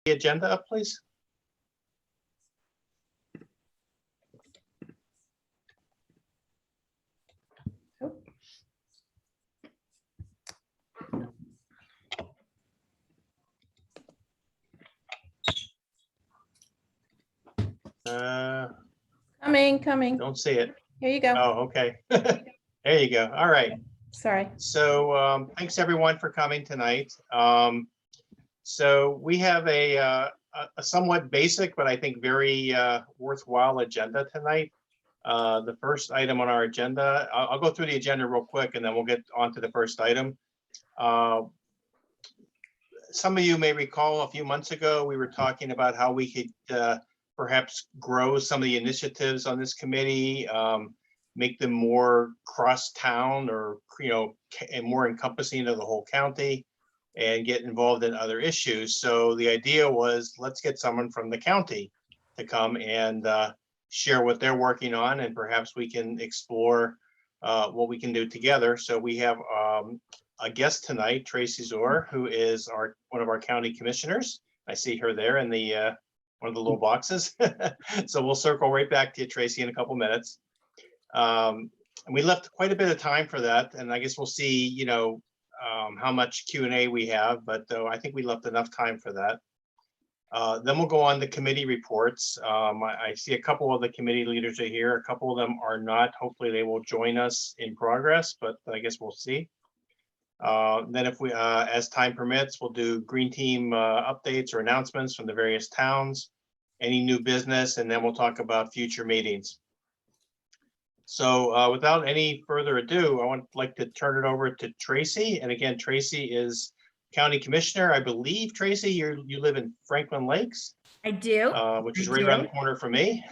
the agenda up, please? Coming. Don't see it. Here you go. Oh, okay. There you go. All right. Sorry. So thanks everyone for coming tonight. So we have a somewhat basic, but I think very worthwhile agenda tonight. The first item on our agenda, I'll go through the agenda real quick and then we'll get on to the first item. Some of you may recall a few months ago, we were talking about how we could perhaps grow some of the initiatives on this committee, make them more cross-town or, and more encompassing of the whole county and get involved in other issues. So the idea was, let's get someone from the county to come and share what they're working on, and perhaps we can explore what we can do together. So we have a guest tonight, Tracy Zur, who is one of our county commissioners. I see her there in the one of the little boxes. So we'll circle right back to you, Tracy, in a couple minutes. And we left quite a bit of time for that, and I guess we'll see, how much Q&A we have, but I think we left enough time for that. Then we'll go on to committee reports. I see a couple of the committee leaders are here. A couple of them are not. Hopefully they will join us in progress, but I guess we'll see. Then if we, as time permits, we'll do green team updates or announcements from the various towns, any new business, and then we'll talk about future meetings. So without any further ado, I would like to turn it over to Tracy. And again, Tracy is County Commissioner. I believe, Tracy, you live in Franklin Lakes. I do. Which is right around the corner from me.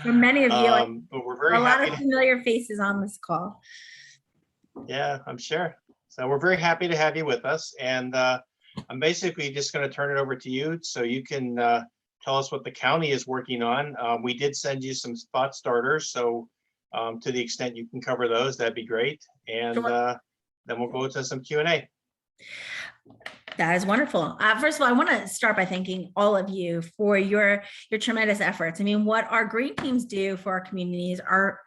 For many of you, but we're very a lot happy of familiar faces on this call. Yeah, I'm sure. So we're very happy to have you with us. And I'm basically just going to turn it over to you so you can tell us what the county is working on. We did send you some thought starters. So to the extent you can cover those, that'd be great. And Sure. Then we'll go to some Q&A. That is wonderful. First of all, I want to start by thanking all of you for your tremendous efforts. I mean, what our green teams do for our communities are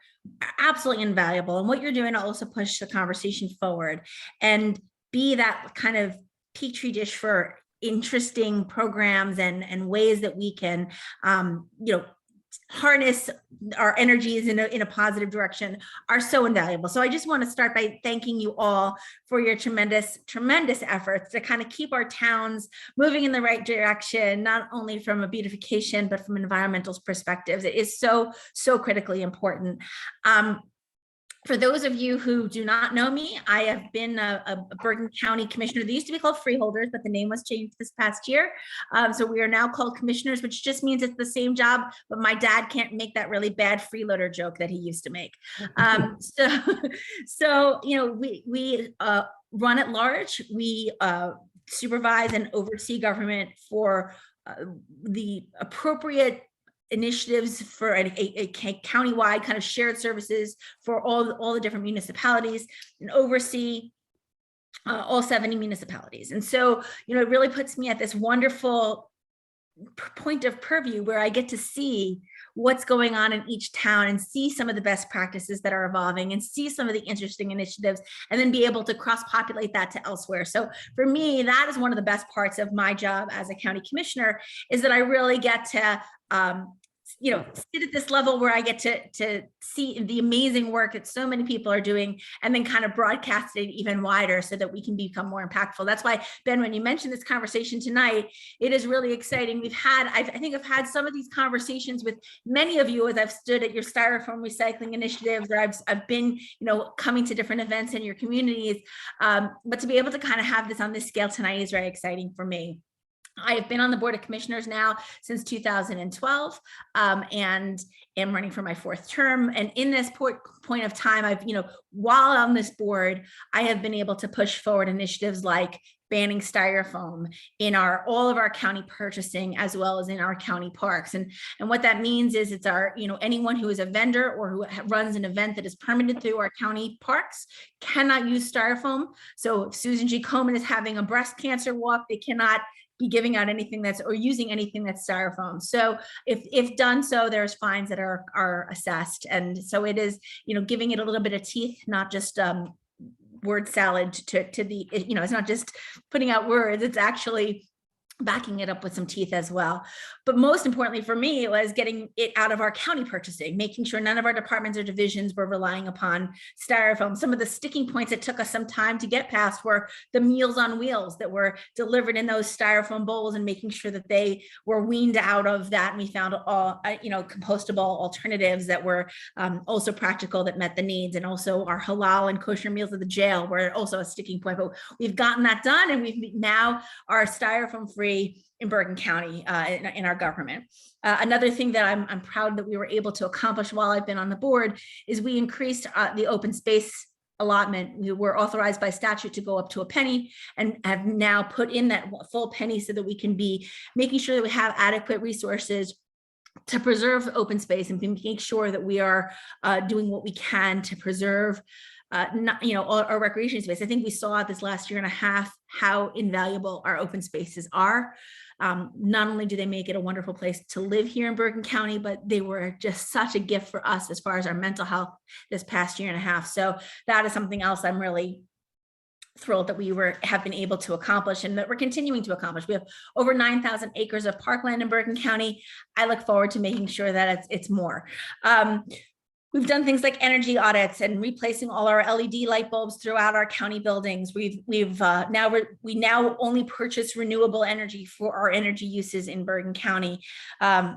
absolutely invaluable. And what you're doing to also push the conversation forward and be that kind of petri dish for interesting programs and ways that we can, harness our energies in a positive direction are so invaluable. So I just want to start by thanking you all for your tremendous efforts to kind of keep our towns moving in the right direction, not only from a beautification, but from environmental perspectives. It is so critically important. For those of you who do not know me, I have been a Bergen County Commissioner. They used to be called freeholders, but the name was changed this past year. So we are now called commissioners, which just means it's the same job, but my dad can't make that really bad freeloader joke that he used to make. So we run at large. We supervise and oversee government for the appropriate initiatives for a countywide kind of shared services for all the different municipalities, and oversee all 70 municipalities. And so, it really puts me at this wonderful point of purview where I get to see what's going on in each town and see some of the best practices that are evolving and see some of the interesting initiatives, and then be able to cross-populate that to elsewhere. So for me, that is one of the best parts of my job as a county commissioner, is that I really get to sit at this level where I get to see the amazing work that so many people are doing, and then kind of broadcast it even wider so that we can become more impactful. That's why, Ben, when you mentioned this conversation tonight, it is really exciting. I think I've had some of these conversations with many of you as I've stood at your styrofoam recycling initiatives, or I've been, coming to different events in your communities. But to be able to kind of have this on this scale tonight is very exciting for me. I have been on the Board of Commissioners now since 2012, and am running for my 4th term. And in this point of time, I've, while on this board, I have been able to push forward initiatives like banning styrofoam in all of our county purchasing, as well as in our county parks. And what that means is it's our, anyone who is a vendor or who runs an event that is permitted through our county parks cannot use styrofoam. So if Susan G. Komen is having a breast cancer walk, they cannot be giving out anything that's, or using anything that's styrofoam. So if done so, there's fines that are assessed. And so it is, giving it a little bit of teeth, not just word salad to the, it's not just putting out words, it's actually backing it up with some teeth as well. But most importantly for me, it was getting it out of our county purchasing, making sure none of our departments or divisions were relying upon styrofoam. Some of the sticking points that took us some time to get past were the Meals on Wheels that were delivered in those styrofoam bowls, and making sure that they were weaned out of that. And we found all, compostable alternatives that were also practical, that met the needs. And also our halal and kosher meals at the jail were also a sticking point, but we've gotten that done, and we've now are styrofoam free in Bergen County in our government. Another thing that I'm proud that we were able to accomplish while I've been on the board is we increased the open space allotment. We were authorized by statute to go up to a penny, and have now put in that full penny so that we can be making sure that we have adequate resources to preserve open space and make sure that we are doing what we can to preserve our recreation space. I think we saw this last year and a half how invaluable our open spaces are. Not only do they make it a wonderful place to live here in Bergen County, but they were just such a gift for us as far as our mental health this past year and a half. So that is something else I'm really thrilled that we have been able to accomplish, and that we're continuing to accomplish. We have over 9,000 acres of parkland in Bergen County. I look forward to making sure that it's more. We've done things like energy audits and replacing all our LED light bulbs throughout our county buildings. We now only purchase renewable energy for our energy uses in Bergen County.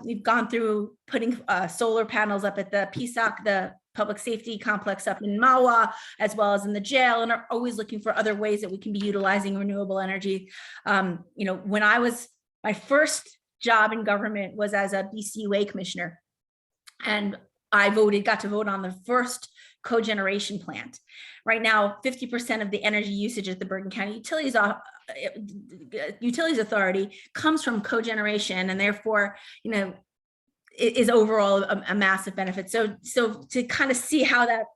We've gone through putting solar panels up at the PSOC, the public safety complex up in Mawa, as well as in the jail, and are always looking for other ways that we can be utilizing renewable energy. When I was, my first job in government was as a BCUA commissioner, and I got to vote on the first cogeneration plant. Right now, 50% of the energy usage at the Bergen County Utilities Authority comes from cogeneration, and therefore, is overall a massive benefit. So to kind of see how that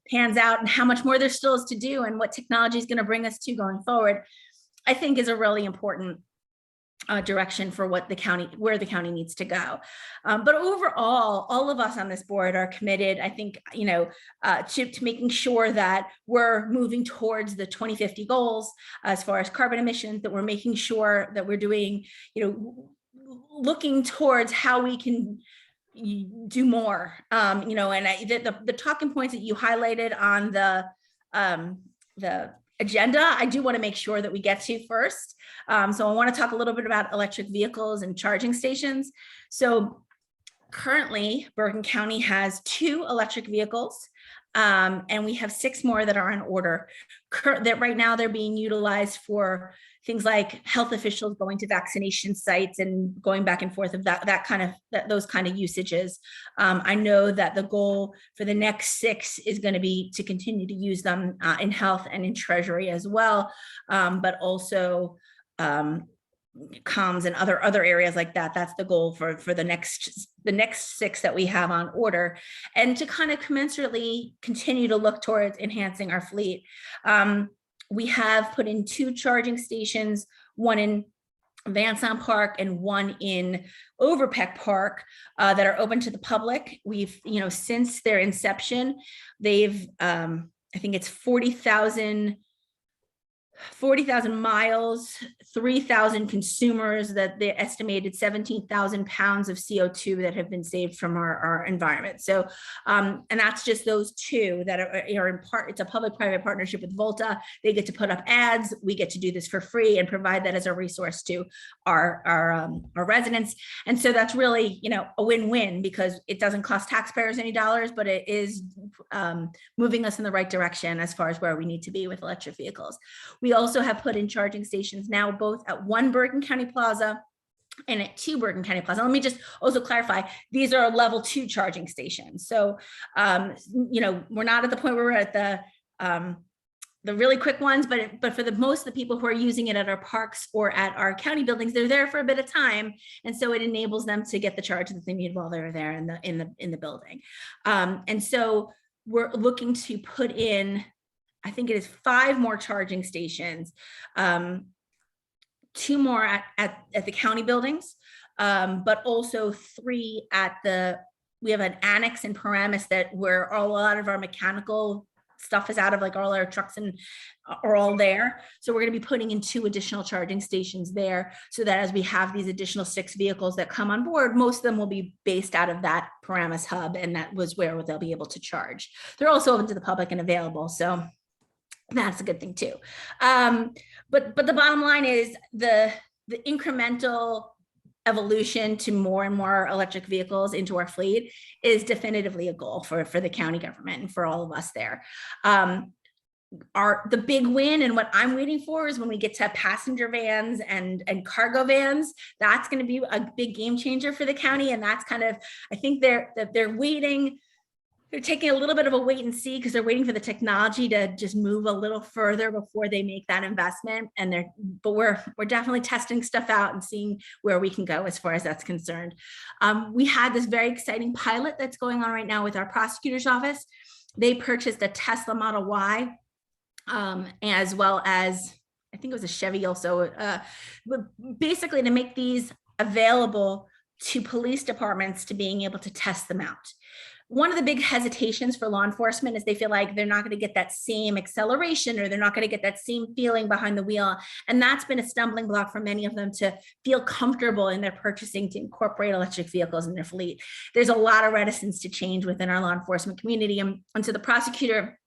pans out and how much more there still is to do and what technology is going to bring us to going forward, I think is a really important direction for where the county needs to go. But overall, all of us on this board are committed, I think, to making sure that we're moving towards the 2050 goals as far as carbon emissions, that we're making sure that we're doing, looking towards how we can do more, and the talking points that you highlighted on the agenda, I do want to make sure that we get to first. So I want to talk a little bit about electric vehicles and charging stations. So currently, Bergen County has 2 electric vehicles, and we have 6 more that are on order. That right now they're being utilized for things like health officials going to vaccination sites and going back and forth of those kind of usages. I know that the goal for the next 6 is going to be to continue to use them in health and in treasury as well, but also comms and other areas like that. That's the goal for the next 6 that we have on order, and to kind of commensurately continue to look towards enhancing our fleet. We have put in 2 charging stations, one in Vanson Park and one in Overpeck Park, that are open to the public. We've, since their inception, they've, I think it's 40,000 miles, 3,000 consumers, that they estimated 17,000 pounds of CO2 that have been saved from our environment. So, and that's just those 2 that are in part, it's a public-private partnership with Volta. They get to put up ads. We get to do this for free and provide that as a resource to our residents. And so that's really, a win-win, because it doesn't cost taxpayers any dollars, but it is moving us in the right direction as far as where we need to be with electric vehicles. We also have put in charging stations now both at 1 Bergen County Plaza and at 2 Bergen County Plaza. Let me just also clarify, these are level 2 charging stations. So, we're not at the point where we're at the really quick ones, but for most of the people who are using it at our parks or at our county buildings, they're there for a bit of time. And so it enables them to get the charge that they need while they're there in the building. And so we're looking to put in, I think it is 5 more charging stations 2 more at the county buildings, but also 3 we have an annex in Paramus where a lot of our mechanical stuff is out of, like all our trucks are all there. So we're going to be putting in 2 additional charging stations there, so that as we have these additional 6 vehicles that come on board, most of them will be based out of that Paramus hub, and that was where they'll be able to charge. They're also open to the public and available, so that's a good thing too. But the bottom line is the incremental evolution to more and more electric vehicles into our fleet is definitively a goal for the county government and for all of us there. The big win and what I'm waiting for is when we get to passenger vans and cargo vans. That's going to be a big game changer for the county, and that's kind of, I think they're waiting. They're taking a little bit of a wait and see, because they're waiting for the technology to just move a little further before they make that investment. But we're definitely testing stuff out and seeing where we can go as far as that's concerned. We had this very exciting pilot that's going on right now with our prosecutor's office. They purchased a Tesla Model Y, as well as, I think it was a Chevy also, basically to make these available to police departments to being able to test them out. One of the big hesitations for law enforcement is they feel like they're not going to get that same acceleration, or they're not going to get that same feeling behind the wheel. And that's been a stumbling block for many of them to feel comfortable in their purchasing to incorporate electric vehicles in their fleet. There's a lot of reticence to change within our law enforcement community. And so the prosecutor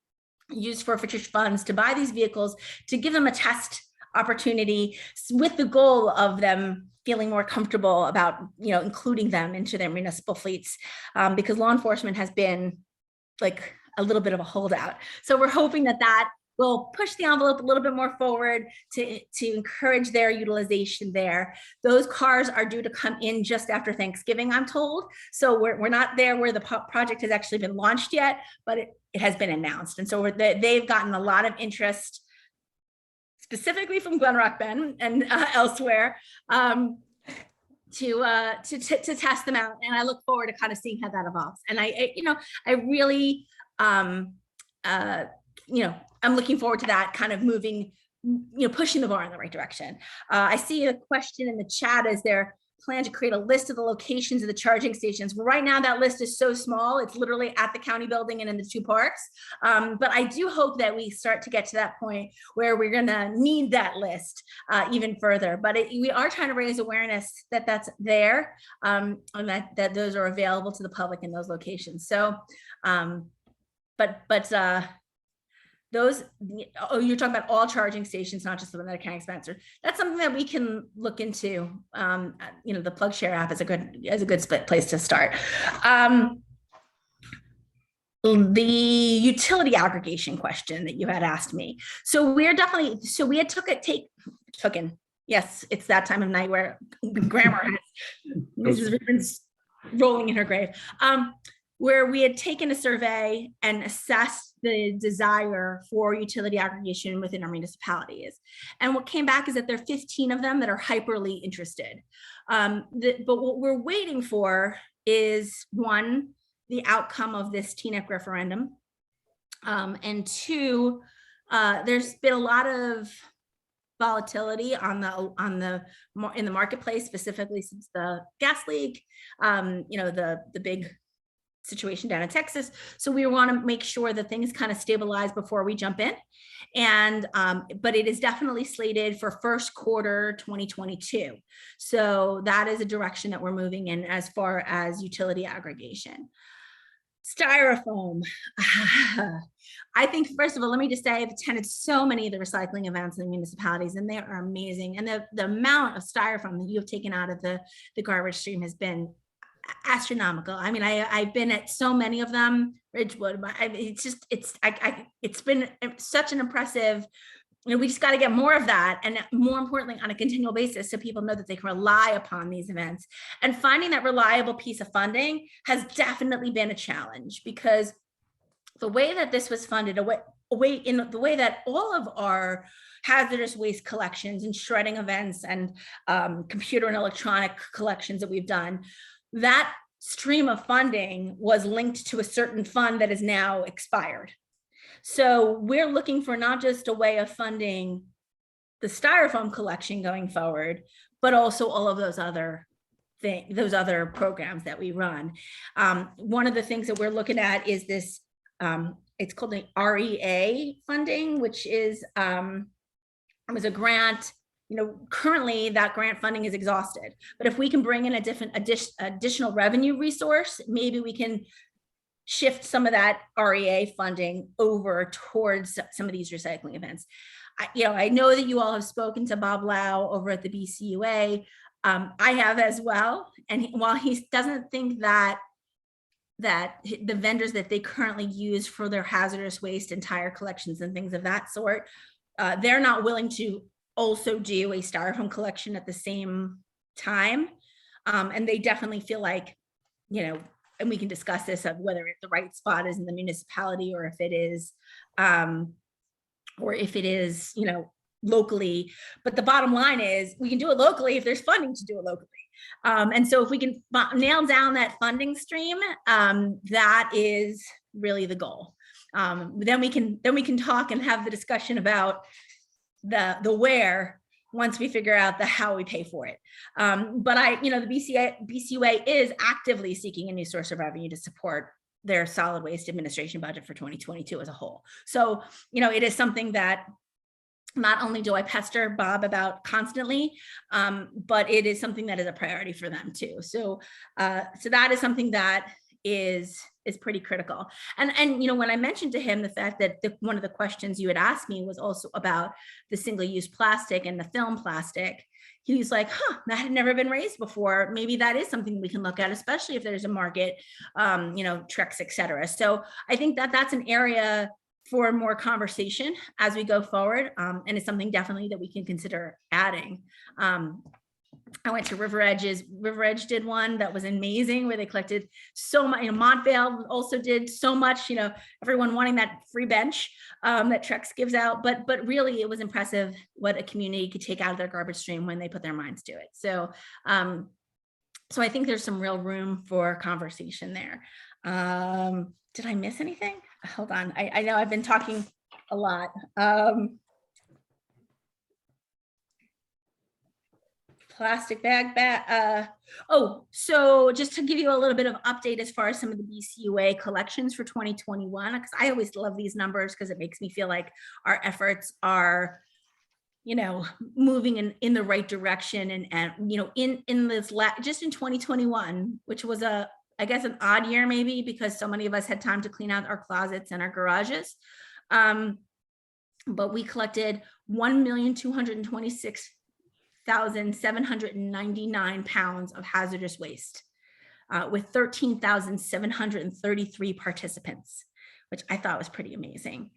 used forfeiture funds to buy these vehicles to give them a test opportunity, with the goal of them feeling more comfortable about, including them into their municipal fleets, because law enforcement has been like a little bit of a holdout. So we're hoping that will push the envelope a little bit more forward to encourage their utilization there. Those cars are due to come in just after Thanksgiving, I'm told. So we're not there where the project has actually been launched yet, but it has been announced. And so they've gotten a lot of interest, specifically from Glen Rock Ben and elsewhere, to test them out. And I look forward to kind of seeing how that evolves. And I really, I'm looking forward to that kind of moving, pushing the bar in the right direction. I see a question in the chat. Is there plan to create a list of the locations of the charging stations? Well, right now that list is so small, it's literally at the county building and in the 2 parks. But I do hope that we start to get to that point where we're gonna need that list even further. But we are trying to raise awareness that that's there, and that those are available to the public in those locations. So, those, you're talking about all charging stations, not just the one that are county sponsored. That's something that we can look into. The Plug Share app is a good place to start. The utility aggregation question that you had asked me. So we had taken. Yes, it's that time of night where grammar has Mrs. Ribbon's rolling in her grave. Where we had taken a survey and assessed the desire for utility aggregation within our municipalities. And what came back is that there are 15 of them that are hyperly interested. But what we're waiting for is, 1, the outcome of this TNEC referendum. And 2, there's been a lot of volatility in the marketplace, specifically since the gas leak, the big situation down in Texas. So we want to make sure that things kind of stabilize before we jump in. And, but it is definitely slated for first quarter 2022. So that is a direction that we're moving in as far as utility aggregation. Styrofoam. I think, first of all, let me just say I've attended so many of the recycling events in the municipalities, and they are amazing. And the amount of styrofoam that you have taken out of the garbage stream has been astronomical. I mean, I've been at so many of them. Ridgewood, it's been such an impressive. We just got to get more of that, and more importantly, on a continual basis, so people know that they can rely upon these events. And finding that reliable piece of funding has definitely been a challenge, because the way that this was funded, the way that all of our hazardous waste collections and shredding events and computer and electronic collections that we've done, that stream of funding was linked to a certain fund that is now expired. So we're looking for not just a way of funding the styrofoam collection going forward, but also all of those other programs that we run. One of the things that we're looking at is this, it's called the REA funding, which is it was a grant. Currently that grant funding is exhausted, but if we can bring in a different additional revenue resource, maybe we can shift some of that REA funding over towards some of these recycling events. I know that you all have spoken to Bob Lau over at the BCUA. I have as well. And while he doesn't think that the vendors that they currently use for their hazardous waste and tire collections and things of that sort, they're not willing to also do a styrofoam collection at the same time. And they definitely feel like, and we can discuss this of whether the right spot is in the municipality or if it is, locally. But the bottom line is we can do it locally if there's funding to do it locally. And so if we can nail down that funding stream, that is really the goal. Then we can talk and have the discussion about the where once we figure out the how we pay for it. But the BCUA is actively seeking a new source of revenue to support their solid waste administration budget for 2022 as a whole. So, it is something that not only do I pester Bob about constantly, but it is something that is a priority for them too. So that is something that is pretty critical. And when I mentioned to him the fact that one of the questions you had asked me was also about the single-use plastic and the film plastic, he was like, that had never been raised before. Maybe that is something we can look at, especially if there's a market, Trex, et cetera. So I think that that's an area for more conversation as we go forward. And it's something definitely that we can consider adding. I went to River Edge did one that was amazing, where they collected so much. Montvale also did so much, everyone wanting that free bench that Trex gives out, but really it was impressive what a community could take out of their garbage stream when they put their minds to it. So so I think there's some real room for conversation there. Did I miss anything? Hold on, I know I've been talking a lot. Plastic bag. So just to give you a little bit of update as far as some of the BCUA collections for 2021, because I always love these numbers because it makes me feel like our efforts are, moving in the right direction. And in this just in 2021, which was I guess an odd year maybe because so many of us had time to clean out our closets and our garages. But we collected 1,226,799 pounds of hazardous waste with 13,733 participants, which I thought was pretty amazing.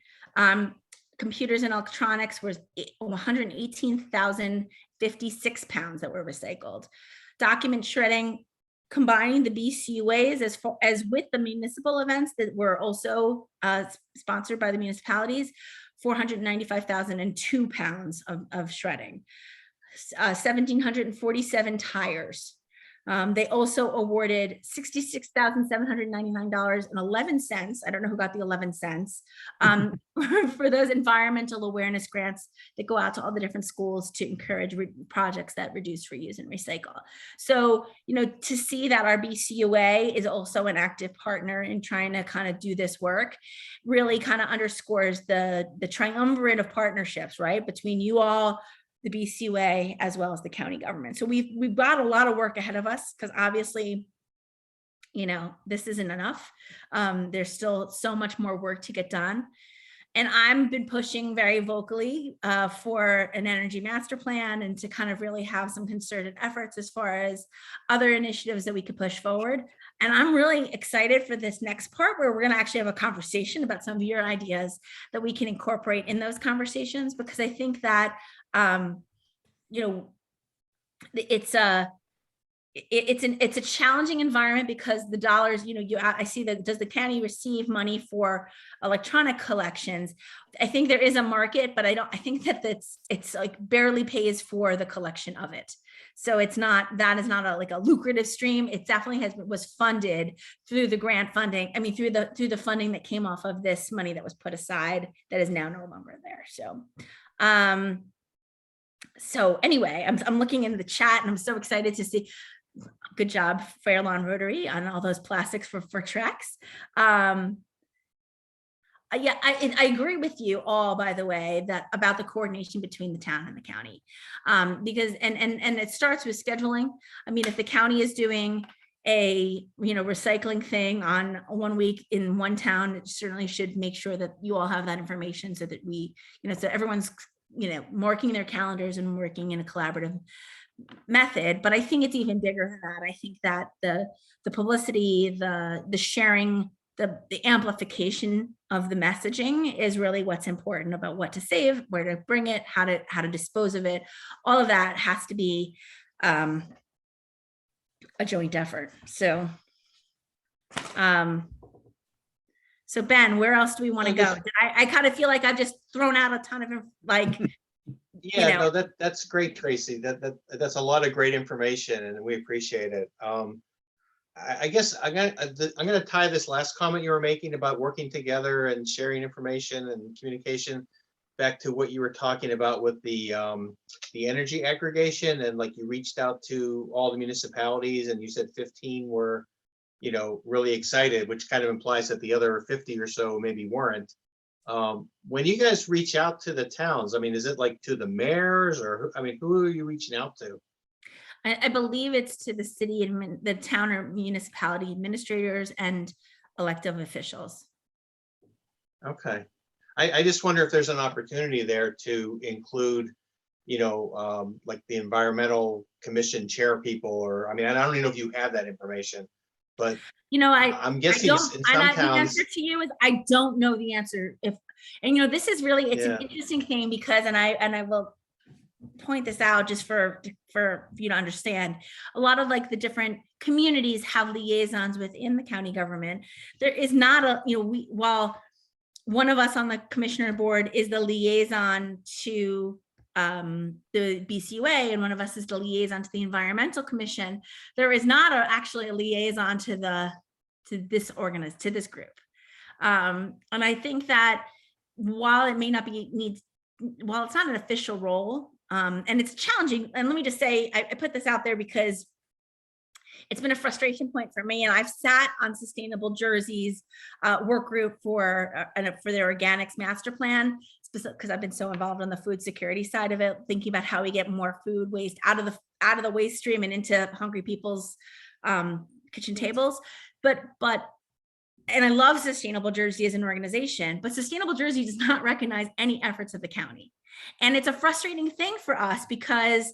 Computers and electronics was 118,056 pounds that were recycled. Document shredding, combining the BCUAs as with the municipal events that were also sponsored by the municipalities, 495,002 pounds of shredding. 1,747 tires. They also awarded $66,799.11. I don't know who got the 11 cents for those environmental awareness grants that go out to all the different schools to encourage projects that reduce, reuse, and recycle. So, to see that our BCUA is also an active partner in trying to kind of do this work really kind of underscores the triumvirate of partnerships, right, between you all, the BCUA, as well as the county government. So we've got a lot of work ahead of us because obviously, this isn't enough. There's still so much more work to get done. And I've been pushing very vocally for an energy master plan and to kind of really have some concerted efforts as far as other initiatives that we could push forward. And I'm really excited for this next part where we're going to actually have a conversation about some of your ideas that we can incorporate in those conversations, because I think that it's a challenging environment because the dollars, I see that, does the county receive money for electronic collections? I think there is a market, but I think that it's like barely pays for the collection of it. So that is not a lucrative stream. It definitely was funded through the grant funding. I mean, through the funding that came off of this money that was put aside that is now no longer there. So, So anyway, I'm looking in the chat and I'm so excited to see. Good job, Fair Lawn Rotary, on all those plastics for Trex. Yeah, I agree with you all, by the way, that about the coordination between the town and the county, because and it starts with scheduling. I mean, if the county is doing a recycling thing on 1 week in one town, it certainly should make sure that you all have that information so that we, so everyone's marking their calendars and working in a collaborative method. But I think it's even bigger than that. I think that the publicity, the sharing, the amplification of the messaging is really what's important about what to save, where to bring it, how to dispose of it. All of that has to be a joint effort. So so Ben, where else do we want to go? I kind of feel like I've just thrown out a ton of Yeah, no, that's great, Tracy. That's a lot of great information, and we appreciate it. I guess I'm gonna tie this last comment you were making about working together and sharing information and communication back to what you were talking about with the energy aggregation, and like you reached out to all the municipalities and you said 15 were really excited, which kind of implies that the other 50 or so maybe weren't. When you guys reach out to the towns, I mean, is it like to the mayors, or who are you reaching out to? I believe it's to the city and the town or municipality administrators and elected officials. Okay. I just wonder if there's an opportunity there to include, like the environmental commission chair people, or, I don't even know if you have that information, but I'm guessing in some towns. The answer to you is I don't know the answer. This is really, it's an interesting thing because, and I will point this out just for you to understand, a lot of like the different communities have liaisons within the county government. There is not a, while one of us on the commissioner board is the liaison to the BCUA and one of us is the liaison to the environmental commission, there is not actually a liaison to this group. And I think that while it may not be while it's not an official role, and it's challenging, and let me just say, I put this out there because it's been a frustration point for me, and I've sat on Sustainable Jersey's work group for their organics master plan, because I've been so involved on the food security side of it, thinking about how we get more food waste out of the waste stream and into hungry people's kitchen tables. But and I love Sustainable Jersey as an organization, but Sustainable Jersey does not recognize any efforts of the county. And it's a frustrating thing for us because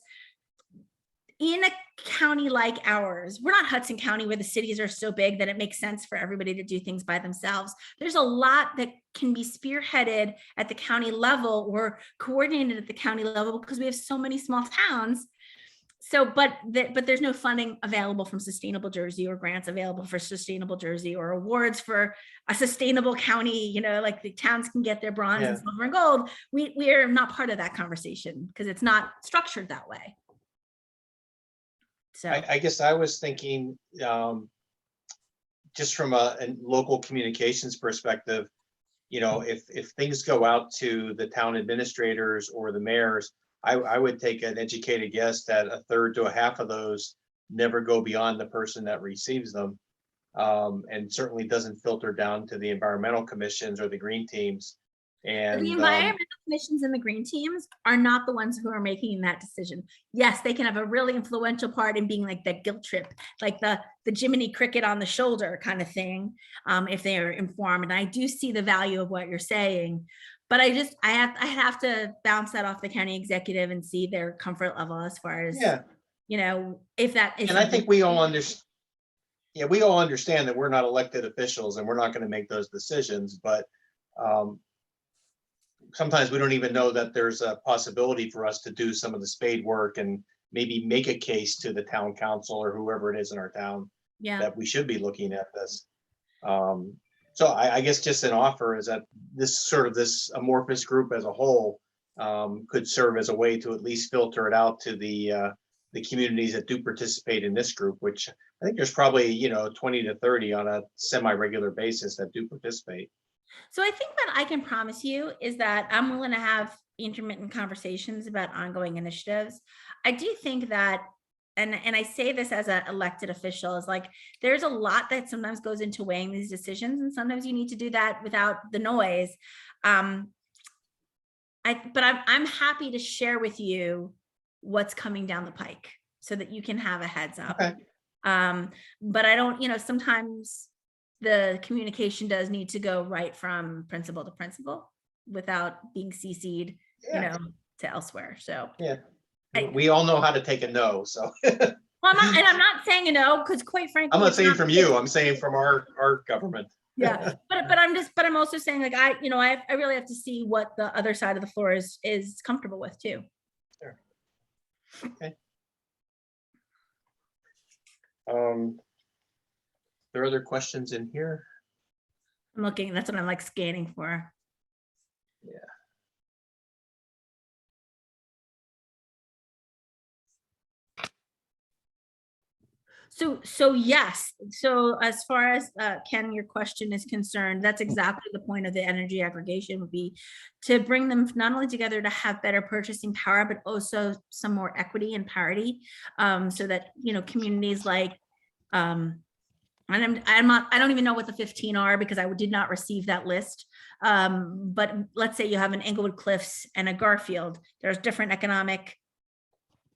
in a county like ours, we're not Hudson County where the cities are so big that it makes sense for everybody to do things by themselves. There's a lot that can be spearheaded at the county level or coordinated at the county level because we have so many small towns. So, but there's no funding available from Sustainable Jersey or grants available for Sustainable Jersey or awards for a sustainable county, like the towns can get their bronze and silver and gold. We are not part of that conversation because it's not structured that way. So I guess I was thinking, just from a local communications perspective, if things go out to the town administrators or the mayors, I would take an educated guess that a third to a half of those never go beyond the person that receives them, and certainly doesn't filter down to the environmental commissions or the green teams. And the environmental commissions and the green teams are not the ones who are making that decision. Yes, they can have a really influential part in being like that guilt trip, like the Jiminy Cricket on the shoulder kind of thing, if they are informed. And I do see the value of what you're saying, but I have to bounce that off the county executive and see their comfort level as far as if that is. And I think we all understand. Yeah, we all understand that we're not elected officials and we're not going to make those decisions, but sometimes we don't even know that there's a possibility for us to do some of the spade work and maybe make a case to the town council or whoever it is in our town that we should be looking at this. So I guess just an offer is that this amorphous group as a whole could serve as a way to at least filter it out to the communities that do participate in this group, which I think there's probably 20 to 30 on a semi-regular basis that do participate. So I think what I can promise you is that I'm willing to have intermittent conversations about ongoing initiatives. I do think that, and I say this as an elected official, is like, there's a lot that sometimes goes into weighing these decisions, and sometimes you need to do that without the noise. But I'm happy to share with you what's coming down the pike so that you can have a heads up. Okay. But I don't, sometimes the communication does need to go right from principal to principal without being CC'd, Yeah. to elsewhere. So Yeah. We all know how to take a no, so. well, I'm not saying because quite frankly, I'm not it's saying from you, I'm saying from our government. yeah, but I'm also saying, like, I really have to see what the other side of the floor is comfortable with too. Sure. Okay. There are other questions in here? I'm looking, that's what I'm like scanning for. Yeah. So yes. So as far as Ken, your question is concerned, that's exactly the point of the energy aggregation, would be to bring them not only together to have better purchasing power, but also some more equity and parity, so that communities like and I don't even know what the 15 are because I did not receive that list. But let's say you have an Englewood Cliffs and a Garfield. There's different economic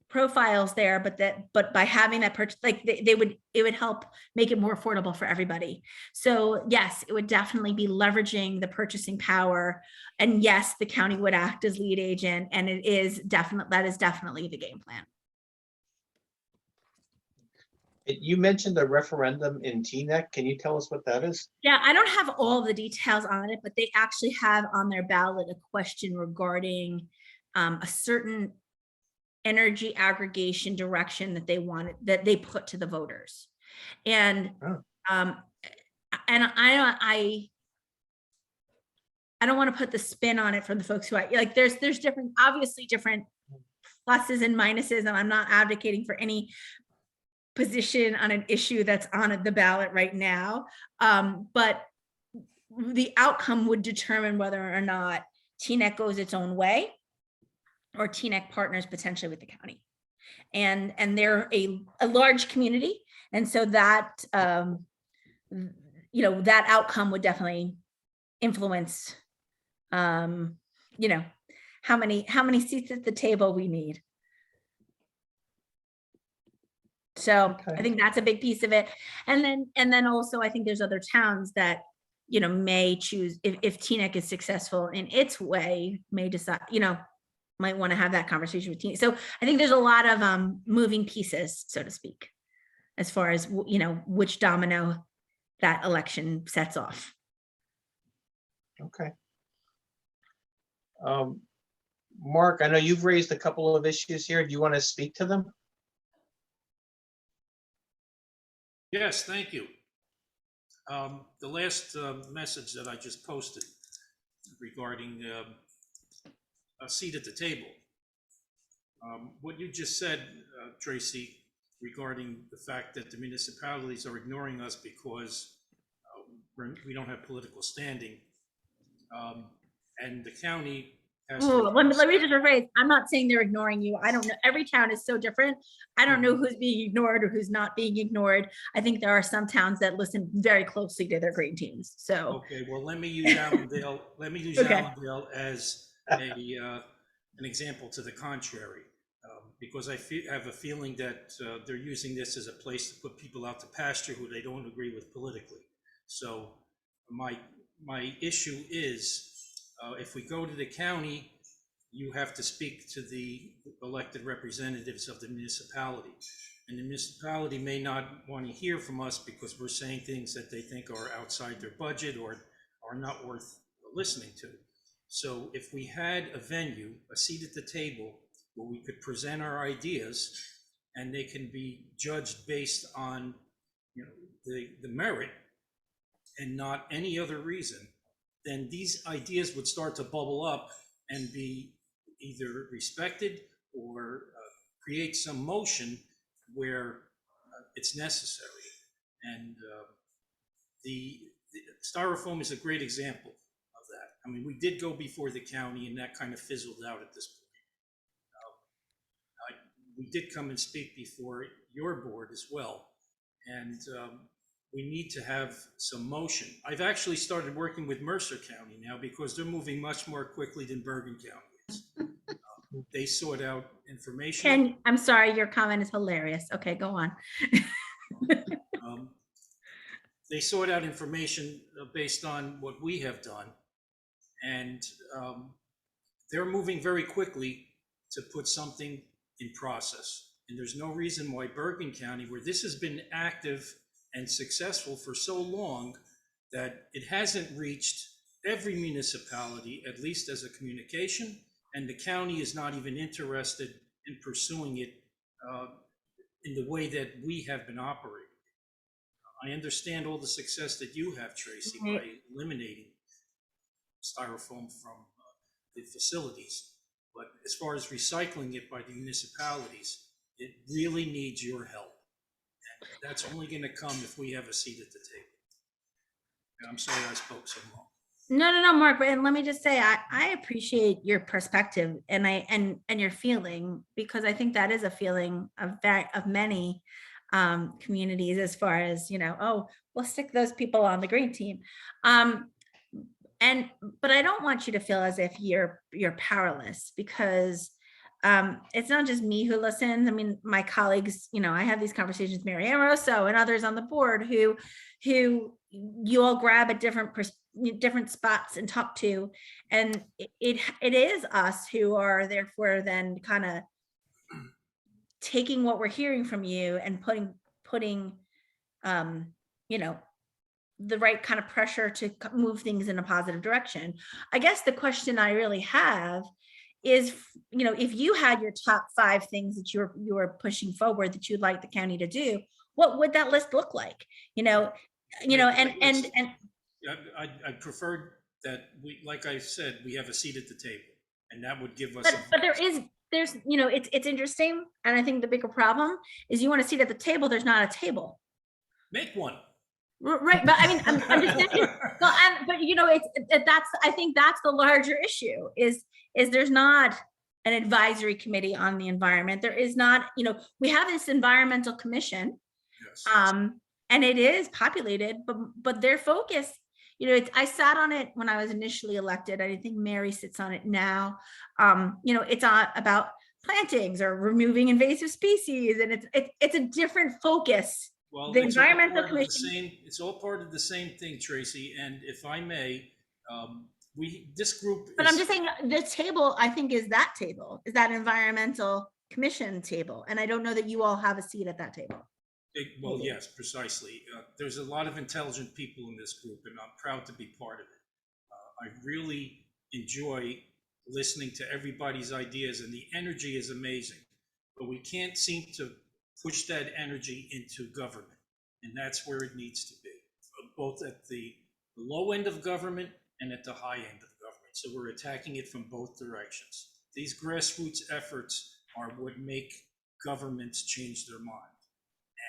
profiles there, but by having that purchase, like it would help make it more affordable for everybody. So yes, it would definitely be leveraging the purchasing power, and yes, the county would act as lead agent, and that is definitely the game plan. You mentioned a referendum in TNEC. Can you tell us what that is? Yeah, I don't have all the details on it, but they actually have on their ballot a question regarding a certain energy aggregation direction that they put to the voters. And and I don't want to put the spin on it for the folks who like, there's obviously different pluses and minuses, and I'm not advocating for any position on an issue that's on the ballot right now. But the outcome would determine whether or not TNEC goes its own way or TNEC partners potentially with the county. And they're a large community. And so that, that outcome would definitely influence, how many seats at the table we need. So okay. I think that's a big piece of it. And then also I think there's other towns that, may choose, if TNEC is successful in its way, may decide, might want to have that conversation with TNEC. So I think there's a lot of moving pieces, so to speak, as far as, which domino that election sets off. Okay. Mark, I know you've raised a couple of issues here. Do you want to speak to them? Yes, thank you. The last message that I just posted regarding a seat at the table. What you just said, Tracy, regarding the fact that the municipalities are ignoring us because we don't have political standing, and the county has let me just rephrase. I'm not saying they're ignoring you. I don't know. Every town is so different. I don't know who's being ignored or who's not being ignored. I think there are some towns that listen very closely to their green teams. So okay, well, let me use Allendale. Let me use Allendale as an example to the contrary, because I have a feeling that they're using this as a place to put people out to pasture who they don't agree with politically. So my issue is, if we go to the county, you have to speak to the elected representatives of the municipality. And the municipality may not want to hear from us because we're saying things that they think are outside their budget or are not worth listening to. So if we had a venue, a seat at the table, where we could present our ideas and they can be judged based on the merit and not any other reason, then these ideas would start to bubble up and be either respected or create some motion where it's necessary. And the styrofoam is a great example of that. I mean, we did go before the county and that kind of fizzled out at this point. We did come and speak before your board as well. And we need to have some motion. I've actually started working with Mercer County now because they're moving much more quickly than Bergen County is. They sort out information. I'm sorry, your comment is hilarious. Okay, go on. They sort out information based on what we have done. And they're moving very quickly to put something in process. And there's no reason why Bergen County, where this has been active and successful for so long, that it hasn't reached every municipality, at least as a communication, and the county is not even interested in pursuing it in the way that we have been operating. I understand all the success that you have, Tracy, by eliminating styrofoam from the facilities. But as far as recycling it by the municipalities, it really needs your help. And that's only going to come if we have a seat at the table. And I'm sorry I spoke so long. No, Mark. But and let me just say, I appreciate your perspective and your feeling, because I think that is a feeling of many communities, as far as, oh, we'll stick those people on the green team. But I don't want you to feel as if you're powerless, because it's not just me who listens. I mean, my colleagues, I have these conversations with Mary Ann Rosso and others on the board who you all grab at different spots and talk to. And it is us who are therefore then kind of taking what we're hearing from you and putting the right kind of pressure to move things in a positive direction. I guess the question I really have is, if you had your top 5 things that you're pushing forward that you'd like the county to do, what would that list look like? I prefer that we, like I said, we have a seat at the table, and that would give us. But there's it's interesting, and I think the bigger problem is you want a seat at the table. There's not a table. Make one. Right, but I mean, I'm just saying. Well, I think that's the larger issue. Is there's not an advisory committee on the environment. There is not. We have this environmental commission, Yes. And it is populated, but their focus. I sat on it when I was initially elected. I think Mary sits on it now. It's about plantings or removing invasive species, and it's a different focus. Well, the environmental commission. It's all part of the same thing, Tracy. And if I may, this group. But I'm just saying, the table, I think, is that environmental commission table, and I don't know that you all have a seat at that table. Well, yes, precisely. There's a lot of intelligent people in this group, and I'm proud to be part of it. I really enjoy listening to everybody's ideas, and the energy is amazing. But we can't seem to push that energy into government, and that's where it needs to be, both at the low end of government and at the high end of government. So we're attacking it from both directions. These grassroots efforts are what make governments change their mind.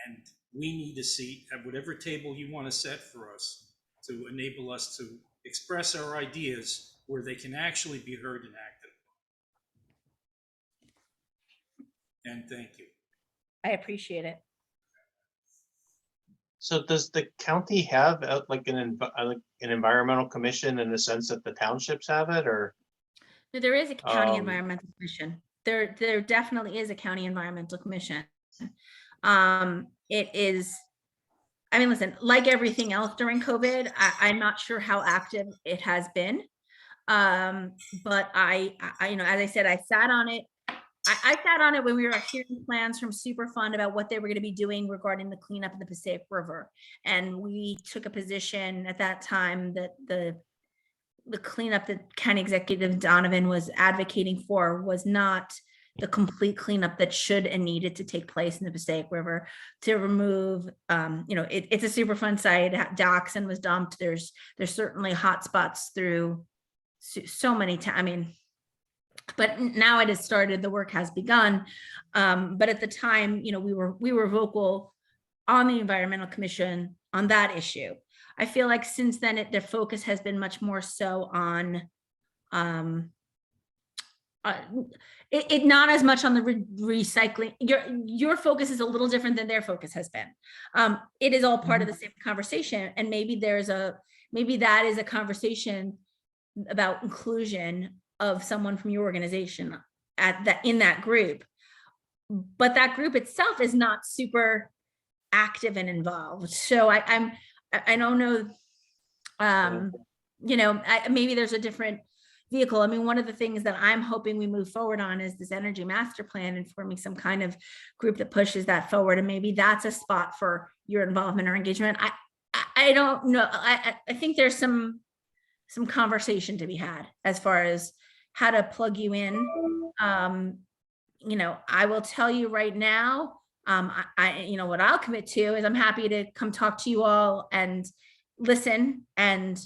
And we need a seat at whatever table you want to set for us to enable us to express our ideas where they can actually be heard and acted upon. And thank you. I appreciate it. So does the county have like an environmental commission in the sense that the townships have it, or? No, there is a county environmental commission. There definitely is a county environmental commission. It is, I mean, listen, like everything else during COVID, I'm not sure how active it has been. But I, as I said, I sat on it. I sat on it when we were hearing plans from Superfund about what they were going to be doing regarding the cleanup of the Passaic River. And we took a position at that time that the cleanup that County Executive Donovan was advocating for was not the complete cleanup that should and needed to take place in the Passaic River, to remove, it's a Superfund site. Dioxin was dumped. There's certainly hot spots through so many times. I mean, but now it has started, the work has begun. But at the time, we were vocal on the Environmental Commission on that issue. I feel like since then, the focus has been much more so on it not as much on the recycling. Your focus is a little different than their focus has been. It is all part of the same conversation, and maybe that is a conversation about inclusion of someone from your organization in that group. But that group itself is not super active and involved. So I don't know. Maybe there's a different vehicle. I mean, one of the things that I'm hoping we move forward on is this energy master plan and forming some kind of group that pushes that forward. And maybe that's a spot for your involvement or engagement. I don't know. I think there's some conversation to be had as far as how to plug you in. I will tell you right now, what I'll commit to is I'm happy to come talk to you all and listen and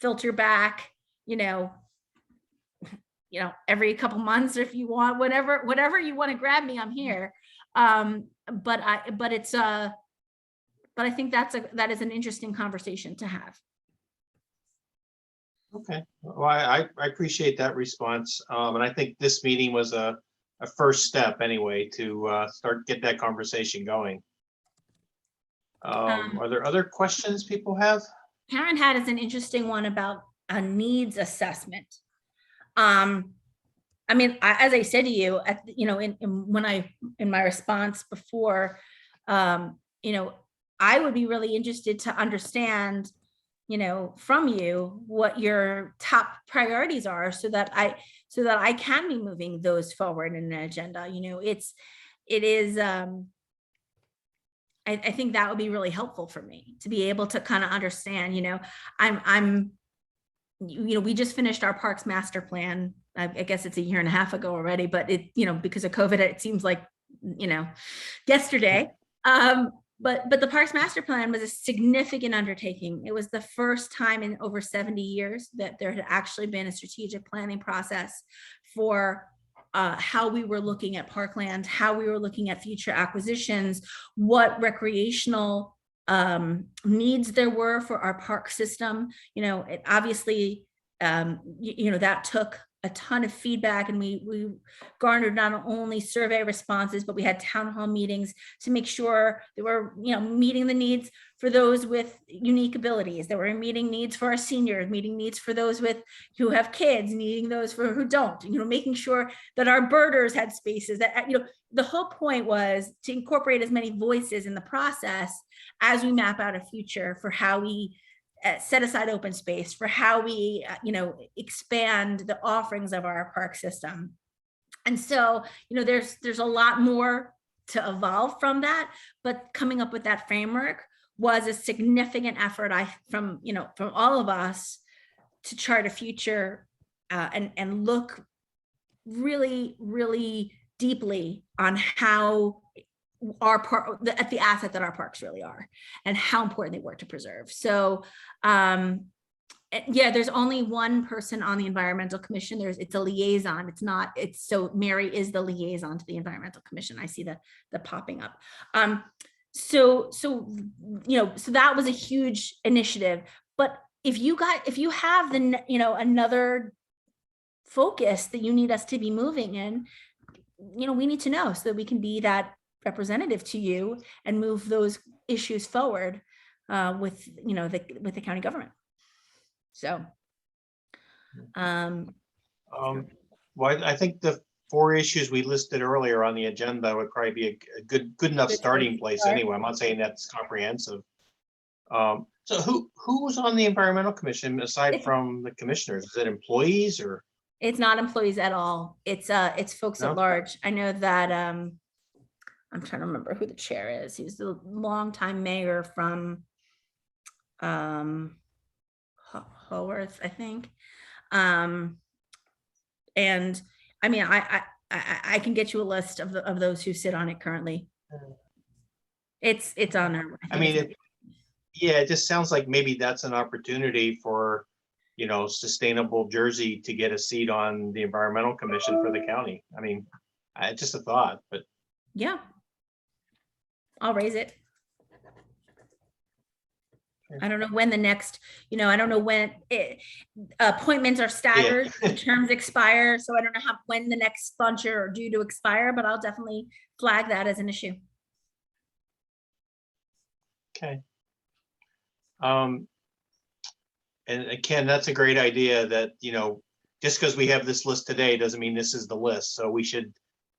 filter back, every couple months, if you want, whatever you want to grab me, I'm here. But I think that is an interesting conversation to have. Okay, well, I appreciate that response. And I think this meeting was a first step anyway to get that conversation going. Are there other questions people have? Karen had an interesting one about a needs assessment. As I said to you, in my response before, I would be really interested to understand, from you what your top priorities are, so that I can be moving those forward in an agenda. I think that would be really helpful for me to be able to kind of understand. We just finished our Parks Master Plan. I guess it's a year and a half ago already, but because of COVID, it seems like, yesterday. But the Parks Master Plan was a significant undertaking. It was the first time in over 70 years that there had actually been a strategic planning process for how we were looking at parkland, how we were looking at future acquisitions, what recreational needs there were for our park system. It obviously, that took a ton of feedback, and we garnered not only survey responses, but we had town hall meetings to make sure they were, meeting the needs for those with unique abilities. They were meeting needs for our seniors, meeting needs for those who have kids, meeting those who don't, making sure that our birders had spaces that, the whole point was to incorporate as many voices in the process as we map out a future for how we set aside open space, for how we, expand the offerings of our park system. And so, there's a lot more to evolve from that, but coming up with that framework was a significant effort from all of us to chart a future and look really, really deeply on how at the asset that our parks really are and how important they were to preserve. So there's only one person on the Environmental Commission. It's a liaison. So Mary is the liaison to the Environmental Commission. I see the popping up. So that was a huge initiative. But if you have another focus that you need us to be moving in, we need to know so that we can be that representative to you and move those issues forward with the county government. So well, I think the 4 issues we listed earlier on the agenda would probably be a good enough starting place anyway. I'm not saying that's comprehensive. So who's on the Environmental Commission aside from the commissioners? Is it employees or? It's not employees at all. It's folks at large. I know that I'm trying to remember who the chair is. He's the longtime mayor from Haworth, I think. And I mean, I can get you a list of those who sit on it currently. It's on there. It just sounds like maybe that's an opportunity for, Sustainable Jersey to get a seat on the Environmental Commission for the county. I mean, just a thought, but yeah. I'll raise it. I don't know when the next, I don't know when appointments are staggered, the terms expire. So I don't know when the next bunch are due to expire, but I'll definitely flag that as an issue. Okay. And Ken, that's a great idea that, just because we have this list today doesn't mean this is the list. So we should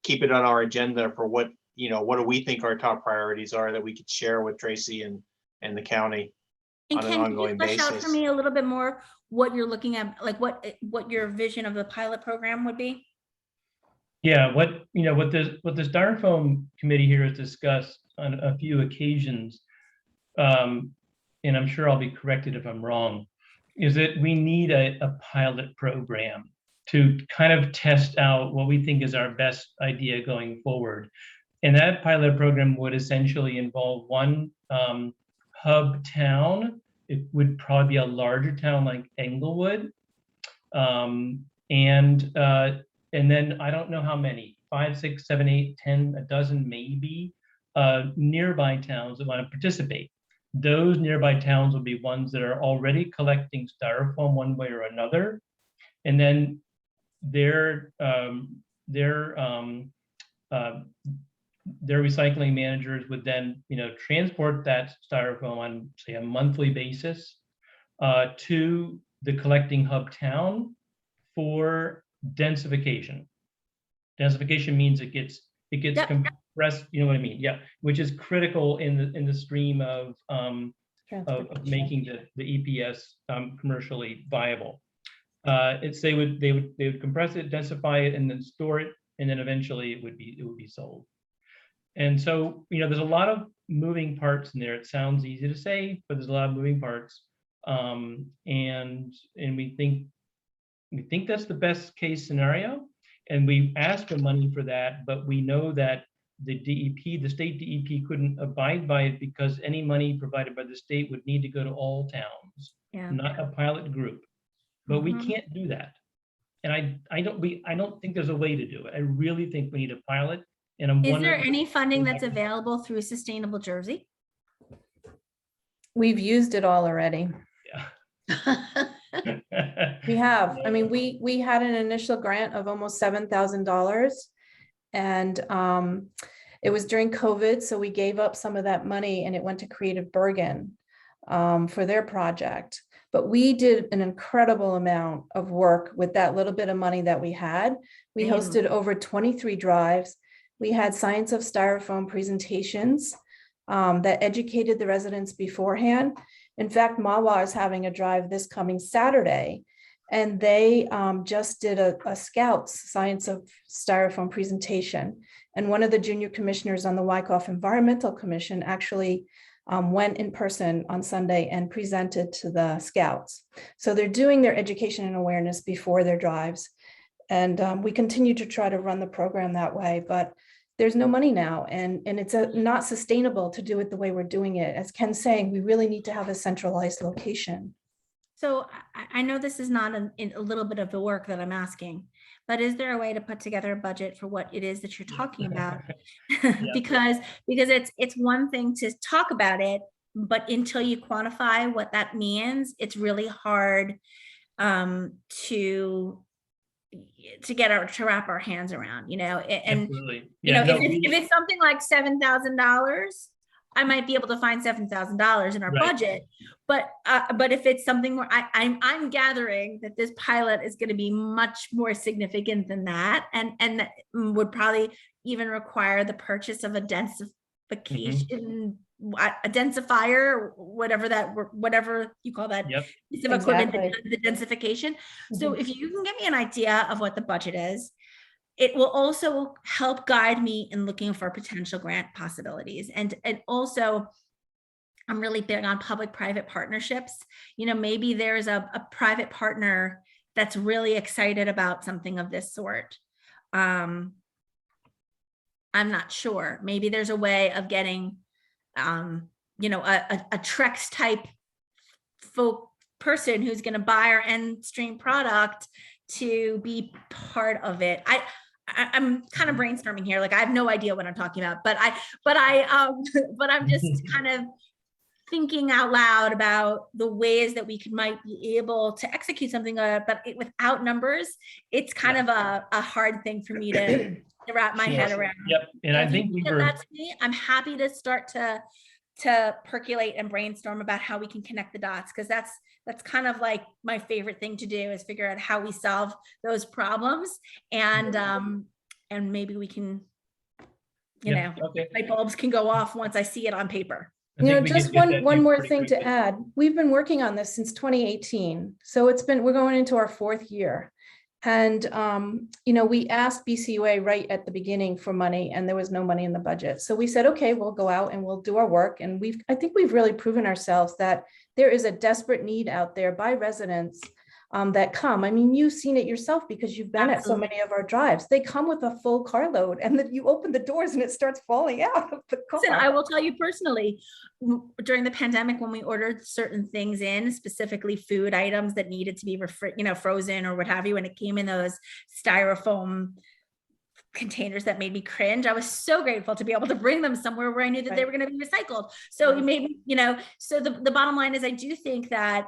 keep it on our agenda for what do we think our top priorities are that we could share with Tracy and the county And on an Ken, can ongoing you flesh out for basis. me a little bit more what you're looking at, like what your vision of the pilot program would be? Yeah, what the Styrofoam committee here has discussed on a few occasions, and I'm sure I'll be corrected if I'm wrong, is that we need a pilot program to kind of test out what we think is our best idea going forward. And that pilot program would essentially involve one hub town. It would probably be a larger town like Englewood. And then I don't know how many, 5, 6, 7, 8, 10, a dozen maybe, nearby towns that want to participate. Those nearby towns will be ones that are already collecting styrofoam one way or another. And then their recycling managers would then, transport that styrofoam on, say, a monthly basis to the collecting hub town for densification. Densification means it gets Yep. compressed. You know what I mean? Yeah, which is critical in the stream of making the EPS commercially viable. They would compress it, densify it, and then store it, and then eventually it would be sold. And so, there's a lot of moving parts in there. It sounds easy to say, but there's a lot of moving parts. And we think that's the best case scenario. And we asked for money for that, but we know that the state DEP couldn't abide by it because any money provided by the state would need to go to all towns, not a pilot group. But we can't do that. And I don't think there's a way to do it. I really think we need a pilot. And I'm Is there wondering, any funding that's available through Sustainable Jersey? We've used it all already. We have. I mean, we had an initial grant of almost $7,000, and it was during COVID, so we gave up some of that money, and it went to Creative Bergen for their project. But we did an incredible amount of work with that little bit of money that we had. We hosted over 23 drives. We had Science of Styrofoam presentations that educated the residents beforehand. In fact, Mawa is having a drive this coming Saturday, and they just did a Scouts Science of Styrofoam presentation. And one of the junior commissioners on the Wyckoff Environmental Commission actually went in person on Sunday and presented to the Scouts. So they're doing their education and awareness before their drives. And we continue to try to run the program that way, but there's no money now, and it's not sustainable to do it the way we're doing it. As Ken's saying, we really need to have a centralized location. So I know this is not a little bit of the work that I'm asking, but is there a way to put together a budget for what it is that you're talking about? because it's one thing to talk about it, but until you quantify what that means, it's really hard to wrap our hands around, and absolutely. if it's something like $7,000, I might be able to find $7,000 in our budget, but if it's something where I'm gathering that this pilot is going to be much more significant than that, and that would probably even require the purchase of a densification, a densifier, whatever you call that piece of equipment, the densification. So if you can give me an idea of what the budget is, it will also help guide me in looking for potential grant possibilities. And also, I'm really big on public-private partnerships. Maybe there's a private partner that's really excited about something of this sort. I'm not sure. Maybe there's a way of getting a Trex type folk person who's going to buy our end stream product to be part of it. I'm kind of brainstorming here. Like, I have no idea what I'm talking about, but I'm just kind of thinking out loud about the ways that we might be able to execute something, but without numbers, it's kind of a hard thing for me to wrap my head around. Yep, and I If you think we give were, that to me, I'm happy to start to percolate and brainstorm about how we can connect the dots, because that's kind of like my favorite thing to do, is figure out how we solve those problems, and maybe we can, yeah, okay. light bulbs can go off once I see it on paper. I think we Just could get that one to you more pretty thing to quickly. add. We've been working on this since 2018. So we're going into our 4th year. And, we asked BCUA right at the beginning for money, and there was no money in the budget. So we said, okay, we'll go out and we'll do our work. And I think we've really proven ourselves that there is a desperate need out there by residents that come. I mean, you've seen it yourself because you've been at so many of our drives. They come with a full carload, and then you open the doors and it starts falling out of the car. Listen, I will tell you personally, during the pandemic, when we ordered certain things in, specifically food items that needed to be frozen or what have you, and it came in those styrofoam containers that made me cringe, I was so grateful to be able to bring them somewhere where I knew that they were going to be recycled. So it made me, so the bottom line is, I do think that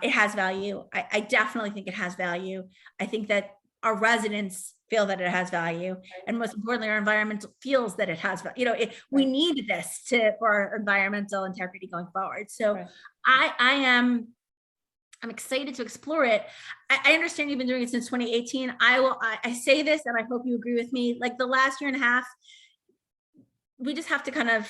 it has value. I definitely think it has value. I think that our residents feel that it has value, and most importantly, our environment feels that it has value. We need this for our environmental integrity going forward. So I'm excited to explore it. I understand you've been doing it since 2018. I say this, and I hope you agree with me. Like the last year and a half, we just have to kind of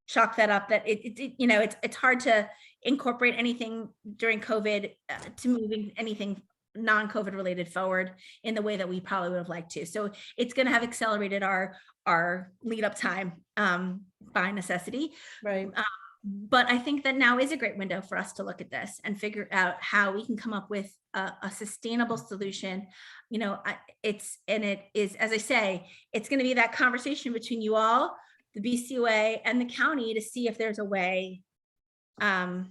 chalk that up. That it's hard to incorporate anything during COVID to moving anything non-COVID related forward in the way that we probably would have liked to. So it's going to have accelerated our lead up time by necessity. Right. But I think that now is a great window for us to look at this and figure out how we can come up with a sustainable solution. It is, as I say, it's going to be that conversation between you all, the BCUA, and the county to see if there's a way that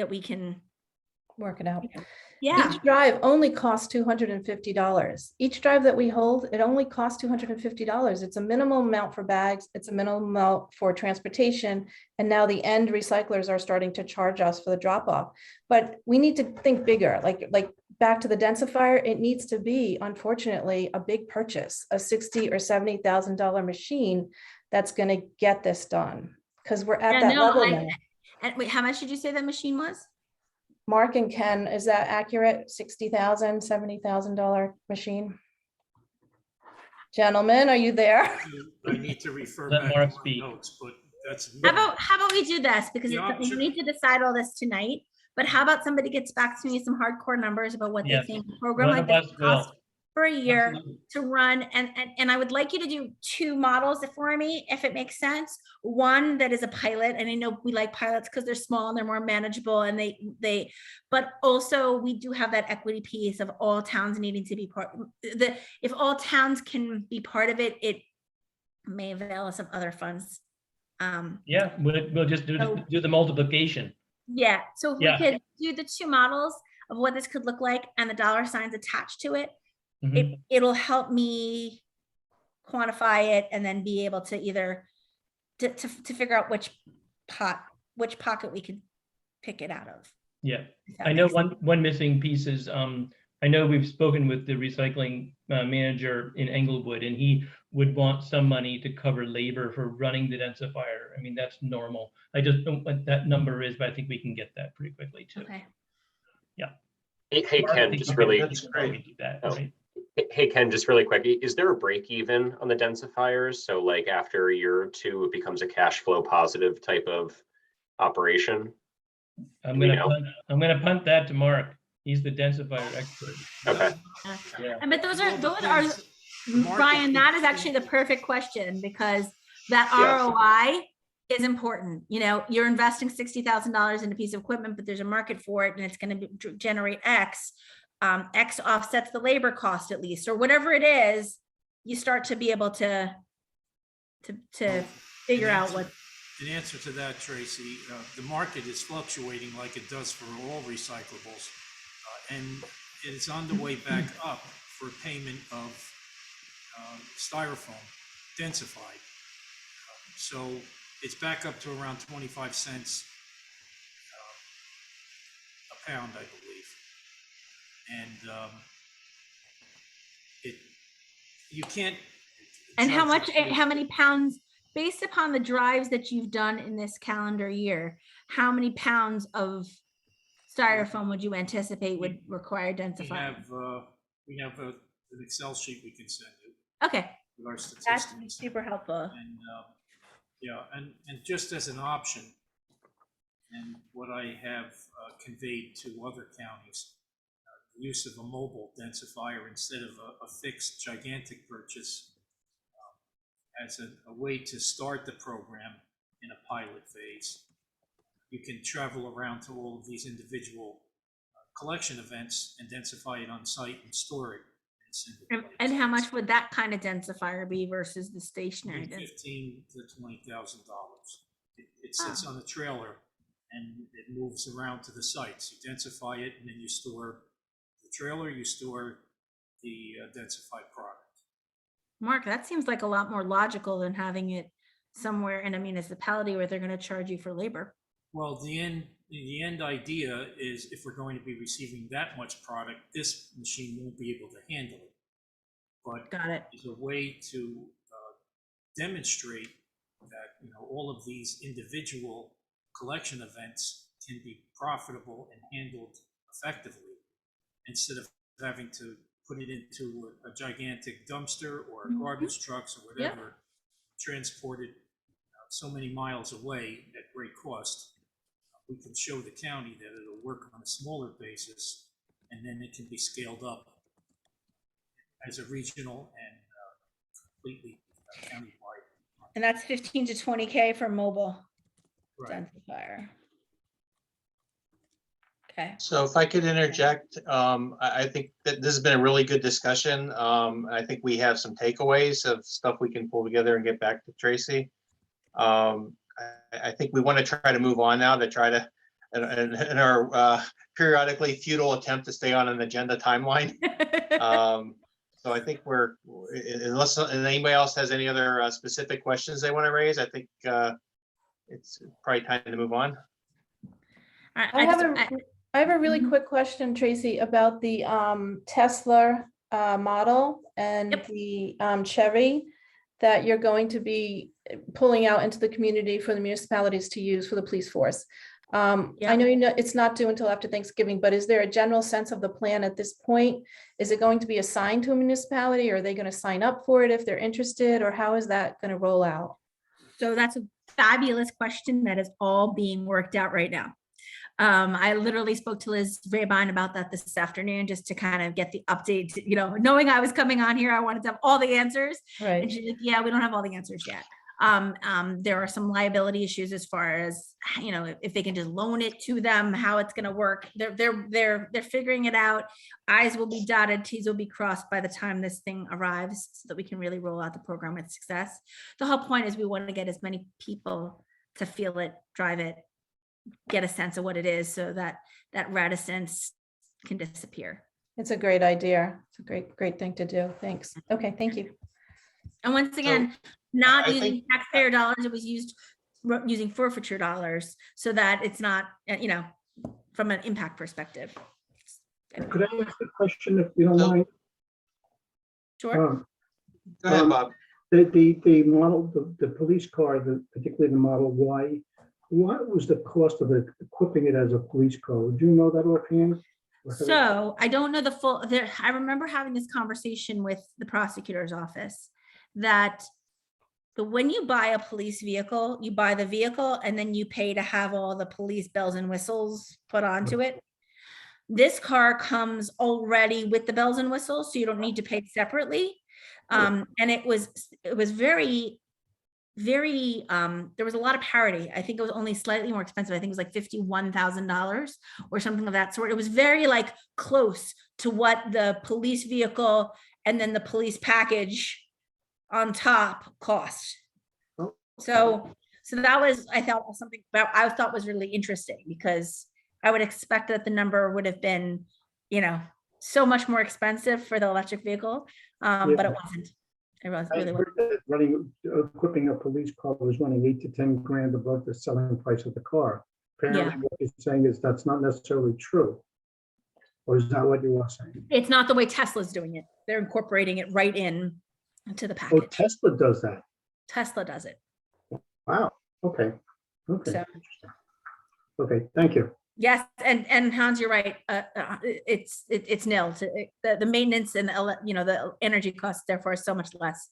we can work it out. Yeah. Each drive only costs $250. Each drive that we hold, it only costs $250. It's a minimum amount for bags. It's a minimum amount for transportation. And now the end recyclers are starting to charge us for the drop off. But we need to think bigger, like back to the densifier. It needs to be, unfortunately, a big purchase, a $60,000 or $70,000 machine that's going to get this done, because we're at that level now. And wait, how much did you say that machine was? Mark and Ken, is that accurate? $60,000, $70,000 machine? Gentlemen, are you there? I need to refer Let back Mark to my speak. notes, but that's. How about we do this, because Yeah, we sure. need to decide all this tonight, but how about somebody gets back to me some hardcore numbers about what Yes. they think a program One like of this us will. costs for a year Absolutely. to run, and I would like you to do 2 models for me, if it makes sense. One that is a pilot, and I know we like pilots because they're small and they're more manageable, and but also we do have that equity piece of all towns needing to be part. If all towns can be part of it, it may avail us of other funds. Yeah, we'll just do the multiplication. Yeah, so if Yeah. we could do the 2 models of what this could look like and the dollar signs attached to it, Mhm. it'll help me quantify it and then be able to either to figure out which pocket we could pick it out of. Yeah, if that I know makes sense. one missing piece is, I know we've spoken with the recycling manager in Englewood, and he would want some money to cover labor for running the densifier. I mean, that's normal. I just don't know what that number is, but I think we can get that pretty quickly too. Okay. Hey, Ken, just really, That's great. Do that, Oh. right? hey, Ken, just really quick, is there a break even on the densifiers? So like after a year or 2, it becomes a cash flow positive type of operation? I'm We gonna know. punt that to Mark. He's the densifier expert. Okay. Yeah. And but those are The market Brian, that is keeps- actually the perfect question, because that Yes. ROI is important. You're investing $60,000 in a piece of equipment, but there's a market for it, and it's going to generate X. X offsets the labor cost, at least, or whatever it is. You start to be able to figure out what. In answer to that, Tracy, the market is fluctuating like it does for all recyclables, and it's on the way back up for payment of styrofoam densified. So it's back up to around 25 cents a pound, I believe. And you can't. And how charge much, for- how many pounds, based upon the drives that you've done in this calendar year, how many pounds of styrofoam would you anticipate would require densifier? We have an Excel sheet we can send you Okay, with our that's statistics. super helpful. And, yeah, and just as an option, and what I have conveyed to other counties, the use of a mobile densifier instead of a fixed gigantic purchase as a way to start the program in a pilot phase. You can travel around to all of these individual collection events and densify it on site and store it. And how much would that kind of densifier be versus the stationary? $15,000 to $20,000. It sits on a trailer and it moves around to the sites. You densify it and then you store the trailer, you store the densified product. Mark, that seems like a lot more logical than having it somewhere in a municipality where they're going to charge you for labor. Well, the end idea is if we're going to be receiving that much product, this machine won't be able to handle it. But Got it. it's a way to demonstrate that all of these individual collection events can be profitable and handled effectively instead of having to put it into a gigantic dumpster or garbage trucks or whatever, transported so many miles away at great cost. We can show the county that it'll work on a smaller basis, and then it can be scaled up as a regional and completely countywide. And that's 15 to 20K for mobile Right. densifier. Okay. So if I could interject, I think that this has been a really good discussion. I think we have some takeaways of stuff we can pull together and get back to Tracy. I think we want to try to move on now to try to, in our periodically futile attempt to stay on an agenda timeline. So I think unless anybody else has any other specific questions they want to raise, I think it's probably time to move on. I have a really quick question, Tracy, about the Tesla model and the Chevy that you're going to be pulling out into the community for the municipalities to use for the police force. I know it's not due until after Thanksgiving, but is there a general sense of the plan at this point? Is it going to be assigned to a municipality? Or are they going to sign up for it if they're interested? Or how is that going to roll out? So that's a fabulous question that is all being worked out right now. I literally spoke to Liz Rabine about that this afternoon, just to kind of get the update, knowing I was coming on here, I wanted to have all the answers. Right. And she's like, yeah, we don't have all the answers yet. There are some liability issues as far as, if they can just loan it to them, how it's going to work. They're figuring it out. I's will be dotted, T's will be crossed by the time this thing arrives, so that we can really roll out the program with success. The whole point is we want to get as many people to feel it, drive it, get a sense of what it is, so that that reticence can disappear. It's a great idea. It's a great thing to do. Thanks. Okay, thank you. And once again, not I using think- taxpayer dollars, it was using forfeiture dollars, so that it's not, from an impact perspective. Could I ask a question if you don't So- mind? Sure. Go ahead, Bob. The model, the police car, particularly the Model Y, what was the cost of equipping it as a police car? Do you know that offhand? So I don't know the full, I remember having this conversation with the prosecutor's office, that when you buy a police vehicle, you buy the vehicle and then you pay to have all the police bells and whistles put onto it. This car comes already with the bells and whistles, so you don't need to pay separately. And it was very, very, there was a lot of parity. I think it was only slightly more expensive. I think it was like $51,000 or something of that sort. It was very close to what the police vehicle and then the police package on top cost. So that was, I thought, something that I thought was really interesting, because I would expect that the number would have been, so much more expensive for the electric vehicle, but it wasn't. It was I really, heard that equipping a police car was running 8 to 10 grand above the selling price of the car. Apparently, Yeah. what you're saying is that's not necessarily true. Or is that what you are saying? it's not the way Tesla's doing it. They're incorporating it right in to the Oh, package. Tesla does that. Tesla does it. Wow. Okay. Okay. So- Interesting. Okay. Thank you. Yes, and Hans, you're right. It's nil. The maintenance and the energy costs therefore are so much less.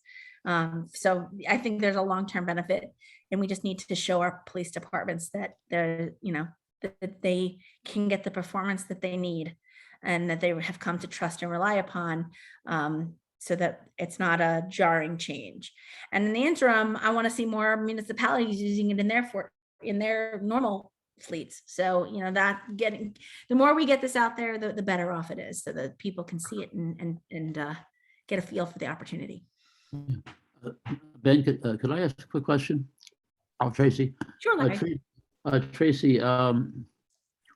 So I think there's a long-term benefit, and we just need to show our police departments that they're that they can get the performance that they need, and that they have come to trust and rely upon, so that it's not a jarring change. And in the interim, I want to see more municipalities using it in their normal fleets. So, the more we get this out there, the better off it is, so that people can see it and get a feel for the opportunity. Ben, could I ask a quick question? Oh, Tracy. Sure, Larry. Tracy, I'm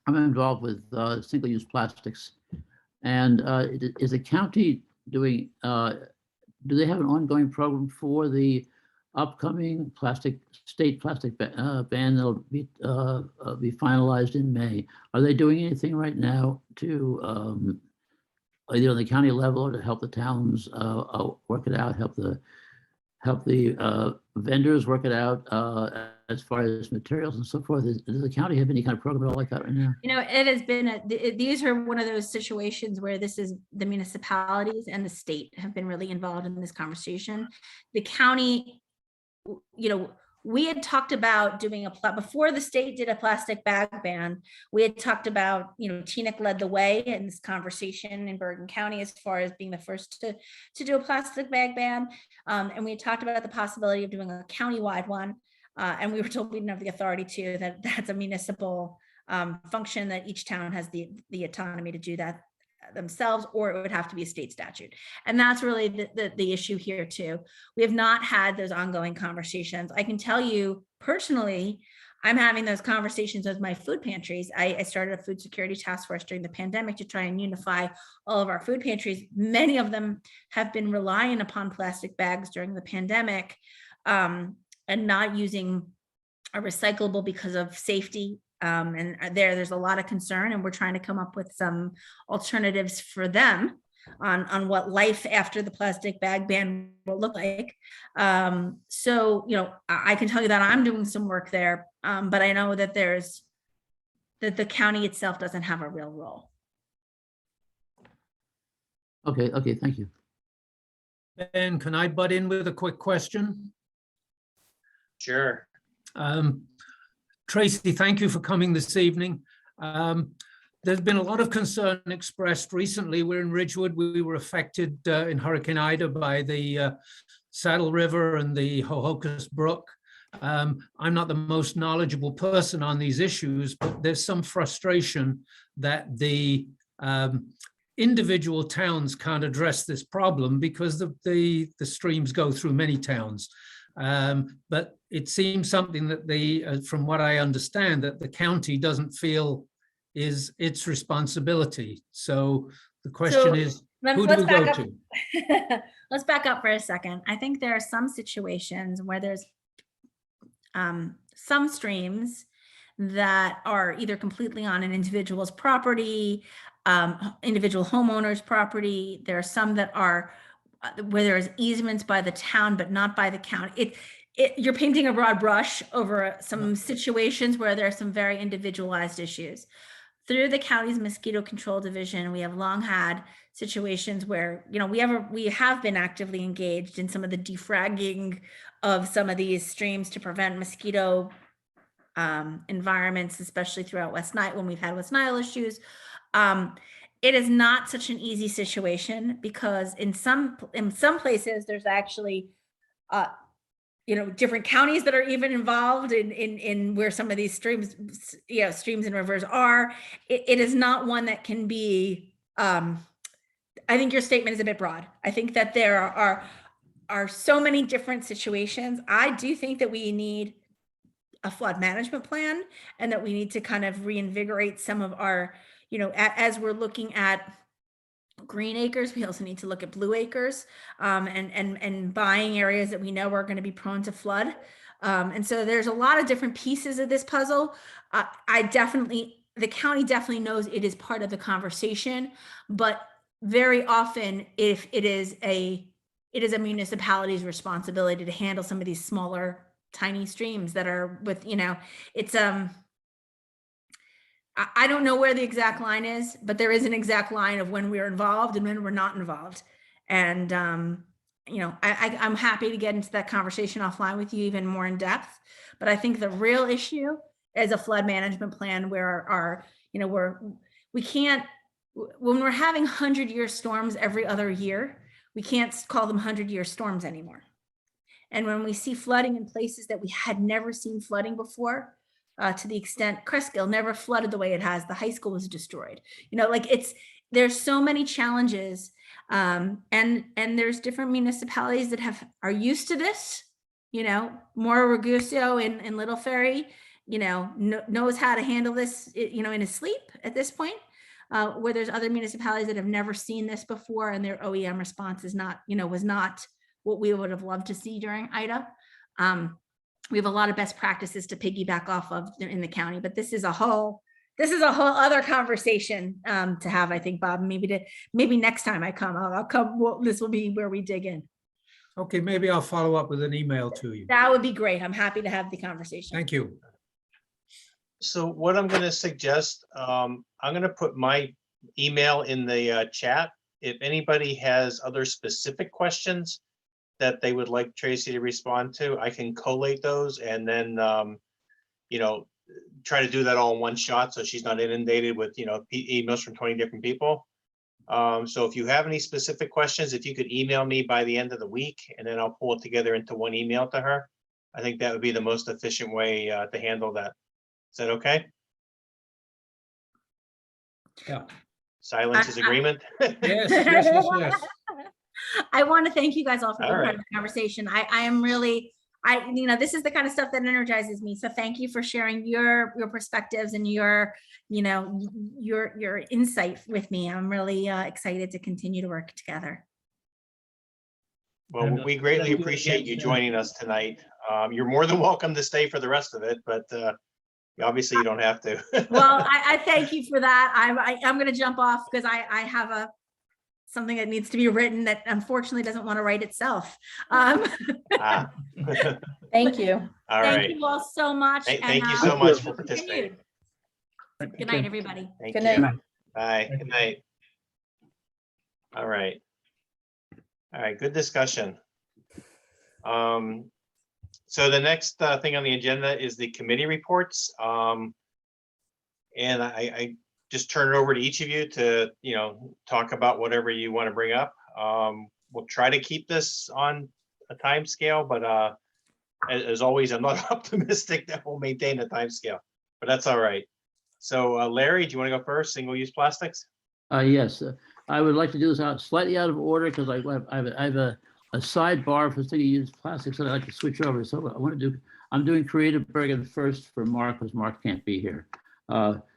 involved with single-use plastics, and is the county doing? Do they have an ongoing program for the upcoming state plastic ban that'll be finalized in May? Are they doing anything right now to either on the county level or to help the towns work it out, help the vendors work it out as far as materials and so forth? Does the county have any kind of program at all like that right now? It has been, these are one of those situations where this is the municipalities and the state have been really involved in this conversation. The county, we had talked about doing before the state did a plastic bag ban. We had talked about, TNIC led the way in this conversation in Bergen County as far as being the first to do a plastic bag ban. And we had talked about the possibility of doing a countywide one. And we were told we didn't have the authority to, that's a municipal function, that each town has the autonomy to do that themselves, or it would have to be a state statute. And that's really the issue here too. We have not had those ongoing conversations. I can tell you personally, I'm having those conversations with my food pantries. I started a food security task force during the pandemic to try and unify all of our food pantries. Many of them have been relying upon plastic bags during the pandemic, and not using a recyclable because of safety. And there's a lot of concern, and we're trying to come up with some alternatives for them on what life after the plastic bag ban will look like. So, I can tell you that I'm doing some work there, but I know that that the county itself doesn't have a real role. Okay, thank you. Ben, can I butt in with a quick question? Sure. Tracy, thank you for coming this evening. There's been a lot of concern expressed recently. We're in Ridgewood. We were affected in Hurricane Ida by the Saddle River and the Hohokus Brook. I'm not the most knowledgeable person on these issues, but there's some frustration that the individual towns can't address this problem because the streams go through many towns. But it seems something that from what I understand, that the county doesn't feel is its responsibility. So the question is, who do we go to? Let's back up for a second. I think there are some situations where there's some streams that are either completely on an individual's property, individual homeowner's property. There are some that are where there's easements by the town, but not by the county. You're painting a broad brush over some situations where there are some very individualized issues. Through the county's mosquito control division, we have long had situations where, we have been actively engaged in some of the defragging of some of these streams to prevent mosquito environments, especially throughout West Nile when we've had West Nile issues. It is not such an easy situation because in some places there's actually different counties that are even involved in where some of these streams and rivers are. It is not one that can be, I think your statement is a bit broad. I think that there are so many different situations. I do think that we need a flood management plan, and that we need to kind of reinvigorate some of our, as we're looking at green acres. We also need to look at blue acres, and buying areas that we know are going to be prone to flood. And so there's a lot of different pieces of this puzzle. The county definitely knows it is part of the conversation, but very often if it is a municipality's responsibility to handle some of these smaller, tiny streams that are with, it's, I don't know where the exact line is, but there is an exact line of when we're involved and when we're not involved. And, I'm happy to get into that conversation offline with you even more in depth. But I think the real issue is a flood management plan where we can't, when we're having 100-year storms every other year, we can't call them 100-year storms anymore. And when we see flooding in places that we had never seen flooding before, to the extent Cresskill never flooded the way it has, the high school was destroyed. There's so many challenges, and there's different municipalities that are used to this. More Ragusa in Little Ferry, knows how to handle this, in his sleep at this point. Where there's other municipalities that have never seen this before, and their OEM response is not, was not what we would have loved to see during Ida. We have a lot of best practices to piggyback off of in the county, but this is a whole other conversation to have, I think, Bob. Maybe next time I come, I'll come. Well, this will be where we dig in. Okay, maybe I'll follow up with an email to you. That would be great. I'm happy to have the conversation. Thank you. So what I'm going to suggest, I'm going to put my email in the chat. If anybody has other specific questions that they would like Tracy to respond to, I can collate those and then, try to do that all in one shot so she's not inundated with, emails from 20 different people. So if you have any specific questions, if you could email me by the end of the week, and then I'll pull it together into one email to her. I think that would be the most efficient way to handle that. Is that okay? Yeah. Silence is agreement. Yes. I want to thank you guys all for being All part right. of the conversation. I am really, this is the kind of stuff that energizes me. So thank you for sharing your perspectives and your insight with me. I'm really excited to continue to work together. Well, we greatly appreciate you joining us tonight. You're more than welcome to stay for the rest of it, but obviously you don't have to. Well, I thank you for that. I'm going to jump off because I have something that needs to be written that unfortunately doesn't want to write itself. Thank you. All Thank right. you all so much. Thank you so much for participating. Good night, everybody. Thank Good you. night. Bye. Good night. All right. All right, good discussion. So the next thing on the agenda is the committee reports. And I just turn it over to each of you to, talk about whatever you want to bring up. We'll try to keep this on a time scale, but as always, I'm not optimistic that we'll maintain the time scale, but that's all right. So Larry, do you want to go first? Single-use plastics? Yes, I would like to do this slightly out of order because I have a sidebar for single-use plastics that I'd like to switch over. So I'm doing Creative Bergen first for Mark because Mark can't be here.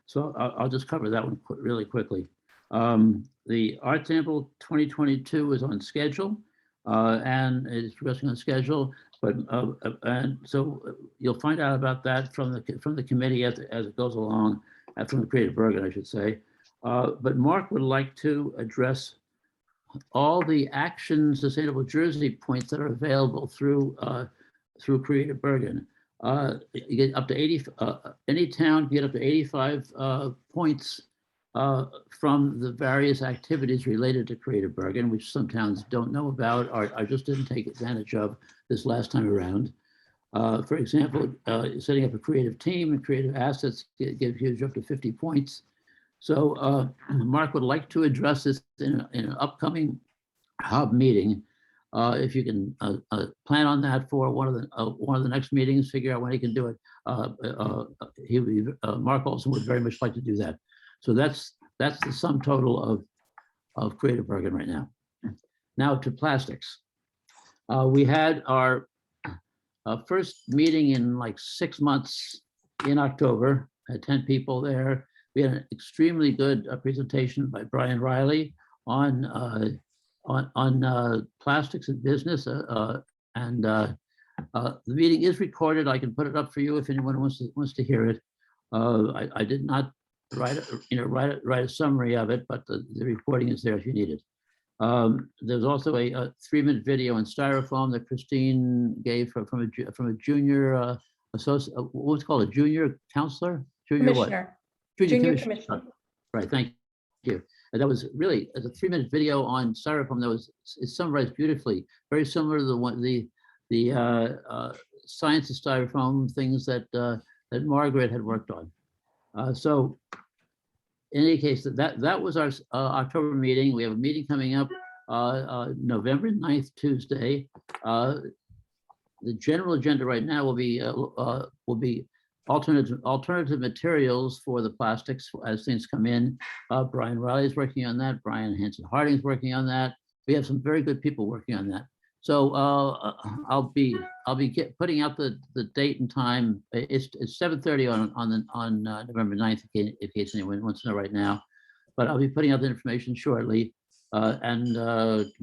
So I'll just cover that one really quickly. The Art Sample 2022 is on schedule and it's progressing on schedule. But and so you'll find out about that from the committee as it goes along, from the Creative Bergen, I should say. But Mark would like to address all the Action Sustainable Jersey points that are available through Creative Bergen. You get up to 80. Any town can get up to 85 points from the various activities related to Creative Bergen, which some towns don't know about or just didn't take advantage of this last time around. For example, setting up a creative team and creative assets gives you up to 50 points. So Mark would like to address this in an upcoming hub meeting. If you can plan on that for one of the next meetings, figure out when he can do it. Mark also would very much like to do that. So that's the sum total of Creative Bergen right now. Now to plastics. We had our first meeting in like 6 months in October. Had 10 people there. We had an extremely good presentation by Brian Riley on plastics in business, and the meeting is recorded. I can put it up for you if anyone wants to hear it. I did not write a summary of it, but the recording is there if you need it. There's also a 3-minute video on styrofoam that Christine gave from a junior associate, what's called a junior counselor, junior what? Commissioner, Junior junior commissioner. commissioner. Right, thank you. And that was really a 3-minute video on styrofoam that was it summarized beautifully, very similar to the one the science of styrofoam things that that Margaret had worked on. So in any case, that was our October meeting. We have a meeting coming up November 9th, Tuesday. The general agenda right now will be alternative materials for the plastics as things come in. Brian Riley is working on that. Brian Hanson Harding is working on that. We have some very good people working on that. So I'll be putting out the date and time. It's 7:30 on November 9th, in case anyone wants to know right now. But I'll be putting out the information shortly and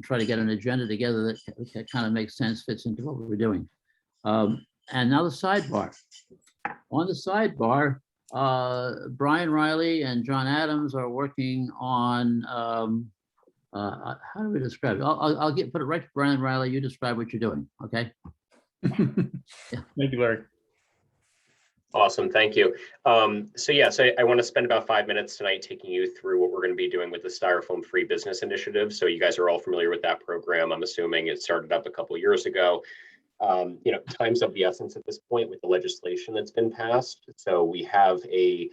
try to get an agenda together that kind of makes sense, fits into what we're doing. And now the sidebar. On the sidebar, Brian Riley and John Adams are working on how do we describe it? I'll put it right to Brian Riley. You describe what you're doing, okay? Thank you, Larry. Awesome, thank you. So I want to spend about 5 minutes tonight taking you through what we're going to be doing with the Styrofoam Free Business Initiative. So you guys are all familiar with that program. I'm assuming it started up a couple of years ago. Time's of the essence at this point with the legislation that's been passed. So we have a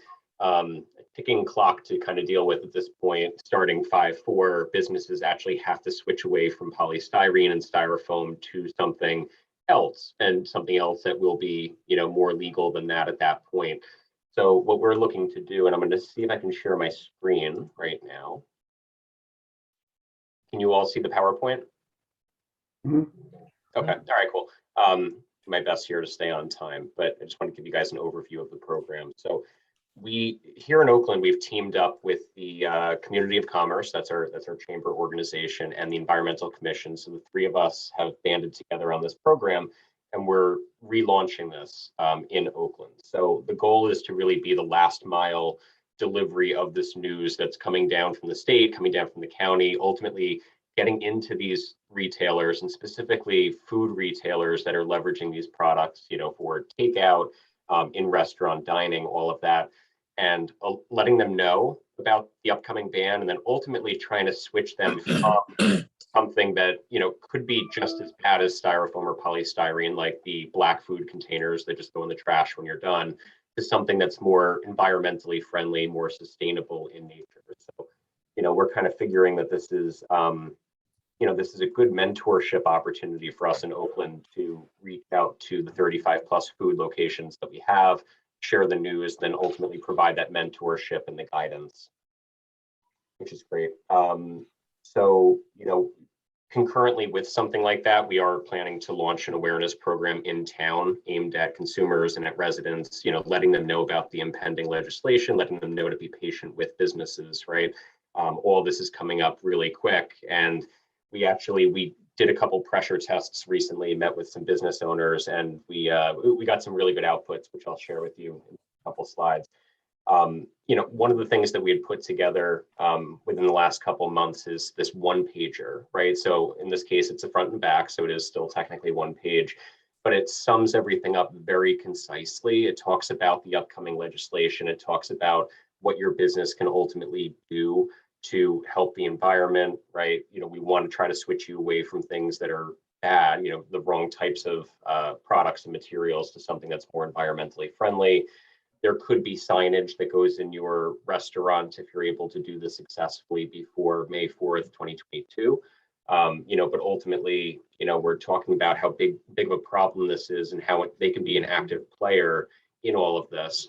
ticking clock to kind of deal with at this point. Starting 5/4, businesses actually have to switch away from polystyrene and styrofoam to something else, and something else that will be, more legal than that at that point. So what we're looking to do, and I'm going to see if I can share my screen right now. Can you all see the PowerPoint? Mhm. Okay, all right, cool. My best here to stay on time, but I just want to give you guys an overview of the program. So we here in Oakland, we've teamed up with the Community of Commerce, that's our chamber organization, and the Environmental Commission. So the three of us have banded together on this program, and we're relaunching this in Oakland. So the goal is to really be the last mile delivery of this news that's coming down from the state, coming down from the county, ultimately getting into these retailers, and specifically food retailers that are leveraging these products, for takeout, in restaurant dining, all of that, and letting them know about the upcoming ban, and then ultimately trying to switch them from something that could be just as bad as styrofoam or polystyrene, like the black food containers that just go in the trash when you're done, to something that's more environmentally friendly, more sustainable in nature. So, we're kind of figuring that this is this is a good mentorship opportunity for us in Oakland to reach out to the 35 plus food locations that we have, share the news, then ultimately provide that mentorship and the guidance, which is great. So, concurrently with something like that, we are planning to launch an awareness program in town aimed at consumers and at residents, letting them know about the impending legislation, letting them know to be patient with businesses, right? All this is coming up really quick, and we did a couple pressure tests recently, met with some business owners, and we got some really good outputs, which I'll share with you in a couple slides. One of the things that we had put together within the last couple of months is this one pager, right? So in this case, it's a front and back, so it is still technically one page, but it sums everything up very concisely. It talks about the upcoming legislation. It talks about what your business can ultimately do to help the environment, right? We want to try to switch you away from things that are bad, the wrong types of products and materials, to something that's more environmentally friendly. There could be signage that goes in your restaurant if you're able to do this successfully before May 4th, 2022. But ultimately, we're talking about how big of a problem this is and how they can be an active player in all of this.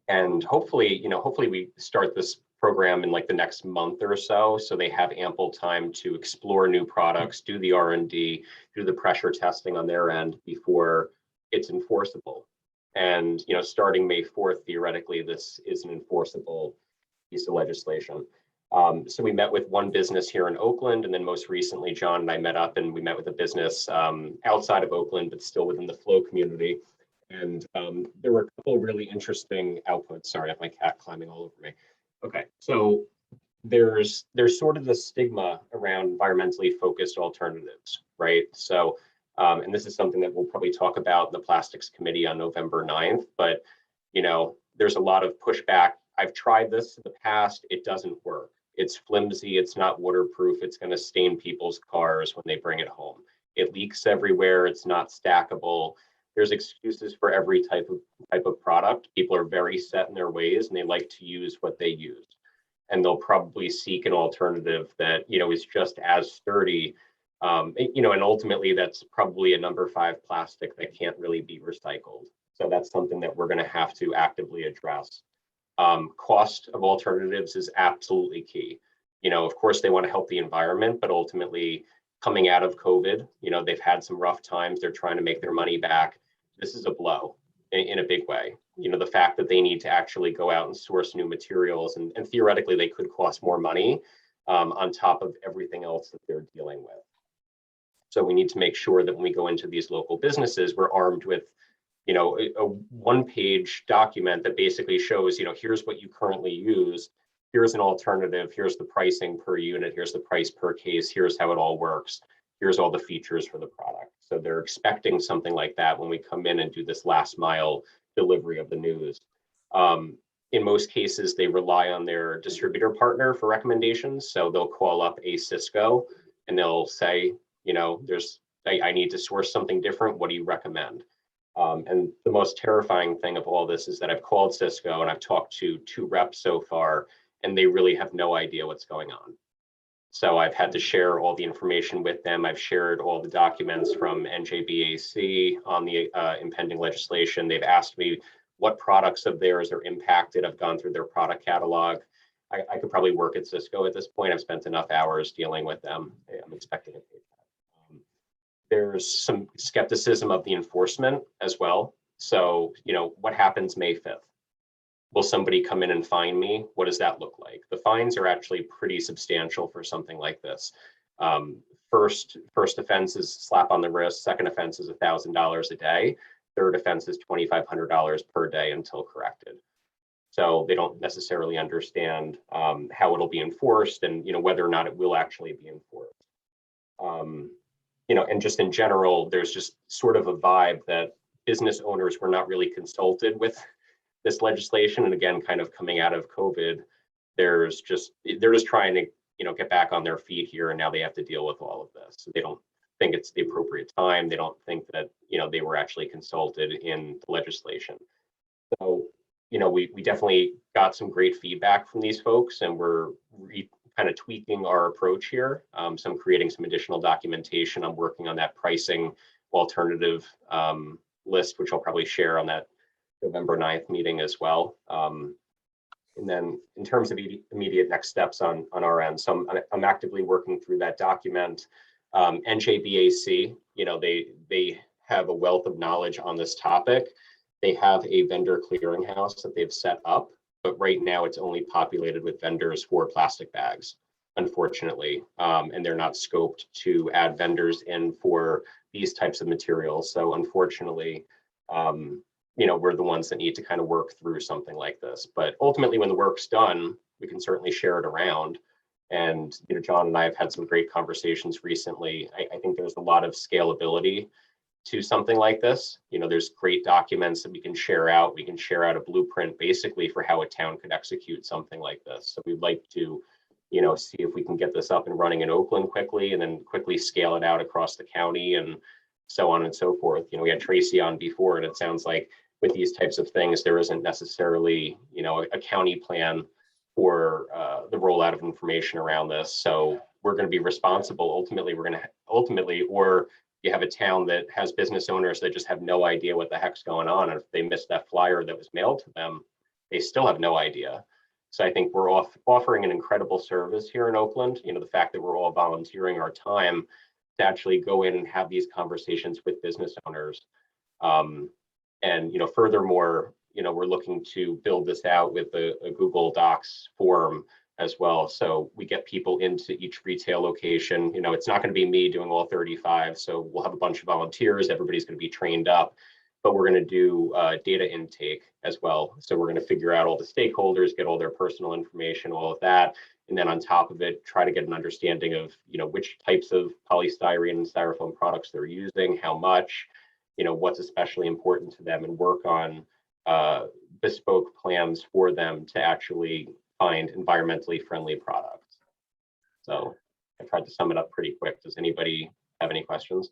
And hopefully we start this program in like the next month or so they have ample time to explore new products, do the R&D, do the pressure testing on their end before it's enforceable. And starting May 4th, theoretically, this is an enforceable piece of legislation. So we met with one business here in Oakland, and then most recently, John and I met up and we met with a business outside of Oakland, but still within the Flow community. And there were a couple of really interesting outputs. Sorry, I have my cat climbing all over me. Okay, so there's sort of the stigma around environmentally focused alternatives, right? So, and this is something that we'll probably talk about in the Plastics Committee on November 9th, but you know, there's a lot of pushback. I've tried this in the past, it doesn't work. It's flimsy, it's not waterproof, it's gonna stain people's cars when they bring it home. It leaks everywhere, it's not stackable. There's excuses for every type of product. People are very set in their ways and they like to use what they use. And they'll probably seek an alternative that, you know, is just as sturdy, you know, and ultimately that's probably a number 5 plastic that can't really be recycled. So that's something that we're gonna have to actively address. Cost of alternatives is absolutely key. You know, of course they wanna help the environment, but ultimately coming out of COVID, you know, they've had some rough times, they're trying to make their money back. This is a blow in a big way. You know, the fact that they need to actually go out and source new materials and theoretically they could cost more money on top of everything else that they're dealing with. So we need to make sure that when we go into these local businesses, we're armed with, you know, a one-page document that basically shows, you know, here's what you currently use, here's an alternative, here's the pricing per unit, here's the price per case, here's how it all works, here's all the features for the product. So they're expecting something like that when we come in and do this last mile delivery of the news. In most cases, they rely on their distributor partner for recommendations. So they'll call up a Cisco and they'll say, you know, I need to source something different. What do you recommend? And the most terrifying thing of all this is that I've called Cisco and I've talked to 2 reps so far, and they really have no idea what's going on. So I've had to share all the information with them. I've shared all the documents from NJBAC on the impending legislation. They've asked me what products of theirs are impacted. I've gone through their product catalog. I could probably work at Cisco at this point. I've spent enough hours dealing with them. I'm expecting a paycheck. There's some skepticism of the enforcement as well. So, you know, what happens May 5th? Will somebody come in and fine me? What does that look like? The fines are actually pretty substantial for something like this. First offense is slap on the wrist. Second offense is $1,000 a day. Third offense is $2,500 per day until corrected. So they don't necessarily understand how it'll be enforced and, you know, whether or not it will actually be enforced. You know, and just in general, there's just sort of a vibe that business owners were not really consulted with this legislation. And again, kind of coming out of COVID, they're just trying to, you know, get back on their feet here. And now they have to deal with all of this. So they don't think it's the appropriate time. They don't think that, you know, they were actually consulted in the legislation. So, you know, we definitely got some great feedback from these folks, and we're kind of tweaking our approach here. So I'm creating some additional documentation. I'm working on that pricing alternative list, which I'll probably share on that November 9th meeting as well. And then in terms of immediate next steps on our end, so I'm actively working through that document. NJBAC, you know, they have a wealth of knowledge on this topic. They have a vendor clearinghouse that they've set up, but right now it's only populated with vendors for plastic bags, unfortunately. And they're not scoped to add vendors in for these types of materials. So unfortunately, you know, we're the ones that need to kind of work through something like this. But ultimately, when the work's done, we can certainly share it around. And, you know, John and I have had some great conversations recently. I think there's a lot of scalability to something like this. You know, there's great documents that we can share out. We can share out a blueprint basically for how a town could execute something like this. So we'd like to, you know, see if we can get this up and running in Oakland quickly and then quickly scale it out across the county and so on and so forth. You know, we had Tracy on before, and it sounds like with these types of things, there isn't necessarily, you know, a county plan for the rollout of information around this. So we're going to be responsible. Ultimately, or you have a town that has business owners that just have no idea what the heck's going on. And if they missed that flyer that was mailed to them, they still have no idea. So I think we're offering an incredible service here in Oakland. You know, the fact that we're all volunteering our time to actually go in and have these conversations with business owners. And, you know, furthermore, you know, we're looking to build this out with a Google Docs form as well. So we get people into each retail location. You know, it's not going to be me doing all 35. So we'll have a bunch of volunteers. Everybody's going to be trained up, but we're going to do data intake as well. So we're going to figure out all the stakeholders, get all their personal information, all of that. And then on top of it, try to get an understanding of, you know, which types of polystyrene and styrofoam products they're using, how much, you know, what's especially important to them, and work on bespoke plans for them to actually find environmentally friendly products. So I tried to sum it up pretty quick. Does anybody have any questions?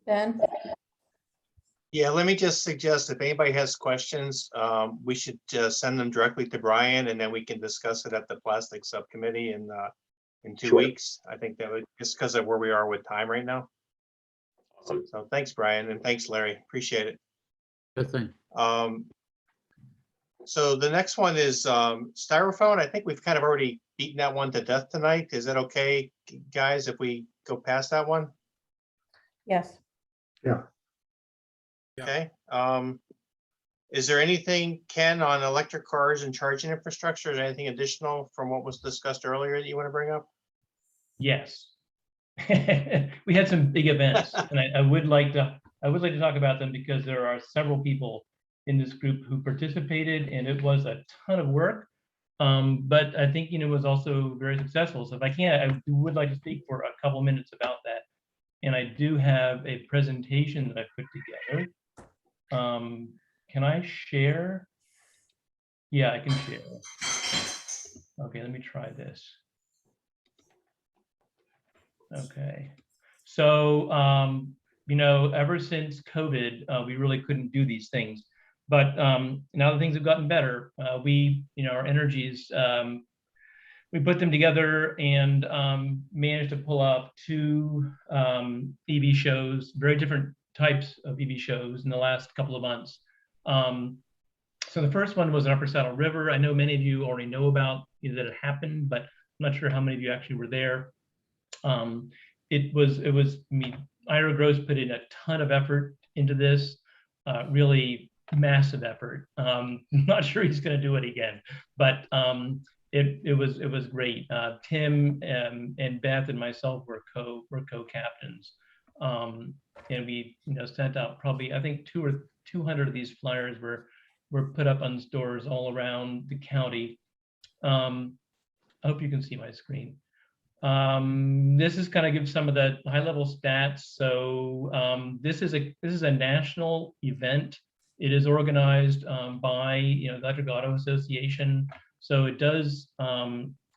Ben? Yeah, let me just suggest if anybody has questions, we should send them directly to Brian, and then we can discuss it at the plastic subcommittee in 2 Sure. weeks. I think that would, just because of where we are with time right now. Awesome. So thanks, Brian, and thanks, Larry. Appreciate it. Good thing. So the next one is styrofoam. I think we've kind of already beaten that one to death tonight. Is that okay, guys, if we go past that one? Yes. Okay. Is there anything, Ken, on electric cars and charging infrastructure? Is there anything additional from what was discussed earlier that you want to bring up? Yes. We had some big events, and I would like to talk about them because there are several people in this group who participated, and it was a ton of work. But I think, you know, it was also very successful. So if I can, I would like to speak for a couple minutes about that. And I do have a presentation that I put together. Can I share? Yeah, I can share. Okay, let me try this. Okay, so you know, ever since COVID, we really couldn't do these things, but now that things have gotten better, we, you know, our energies, we put them together and managed to pull off 2 EV shows, very different types of EV shows in the last couple of months. So the first one was in Upper Saddle River. I know many of you already know about, you know, that it happened, but I'm not sure how many of you actually were there. It was, I mean, Ira Gross put in a ton of effort into this, really massive effort. I'm not sure he's going to do it again, but it was great. Tim and Beth and myself were co-captains, and we, you know, sent out probably, I think 200 of these flyers were put up on stores all around the county. I hope you can see my screen. This is kind of give some of the high-level stats. So this is a national event. It is organized by, you know, the Electric Auto Association. So it does, you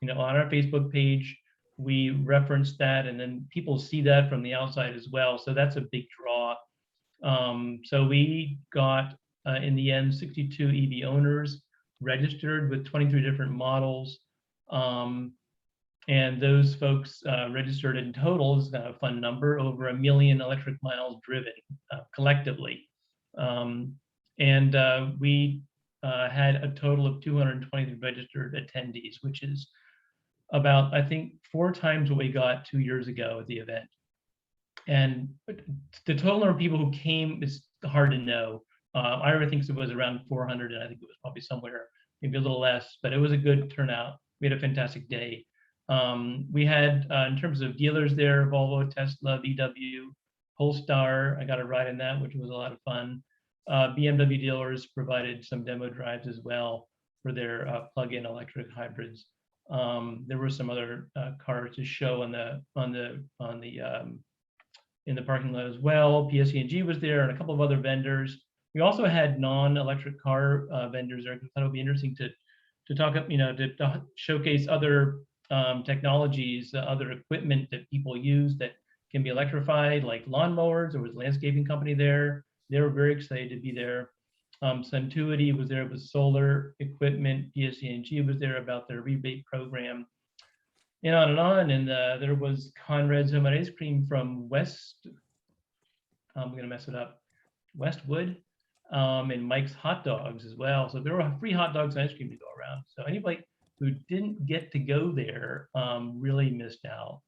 know, on our Facebook page, we reference that, and then people see that from the outside as well. So that's a big draw. So we got, in the end, 62 EV owners registered with 23 different models. And those folks registered in total, is a fun number, over 1 million electric miles driven collectively. And we had a total of 220 registered attendees, which is about, I think, 4 times what we got 2 years ago at the event. And the total number of people who came is hard to know. Ira thinks it was around 400, and I think it was probably somewhere, maybe a little less, but it was a good turnout. We had a fantastic day. We had, in terms of dealers there, Volvo, Tesla, VW, Polestar. I got a ride in that, which was a lot of fun. BMW dealers provided some demo drives as well for their plug-in electric hybrids. There were some other cars to show in the parking lot as well. PSE&G was there, and a couple of other vendors. We also had non-electric car vendors there. I thought it would be interesting to talk, you know, to showcase other technologies, other equipment that people use that can be electrified, like lawnmowers. There was a landscaping company there. They were very excited to be there. Suntuity was there with solar equipment. PSE&G was there about their rebate program, and on and on. And there was Conrad's Home and Ice Cream from I'm going to mess it up, Westwood, and Mike's Hot Dogs as well. So there were free hot dogs and ice cream to go around. So anybody who didn't get to go there really missed out.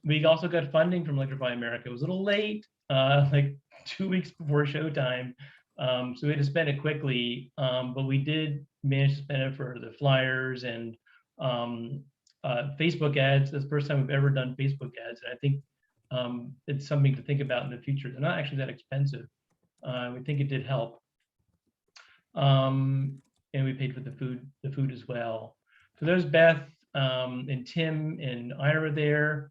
We also got funding from Electrify America. It was a little late, like 2 weeks before showtime, So we had to spend it quickly, but we did manage to spend it for the flyers and Facebook ads. That's the first time we've ever done Facebook ads. And I think it's something to think about in the future. They're not actually that expensive. We think it did help. And we paid for the food as well. So there's Beth and Tim and Ira there.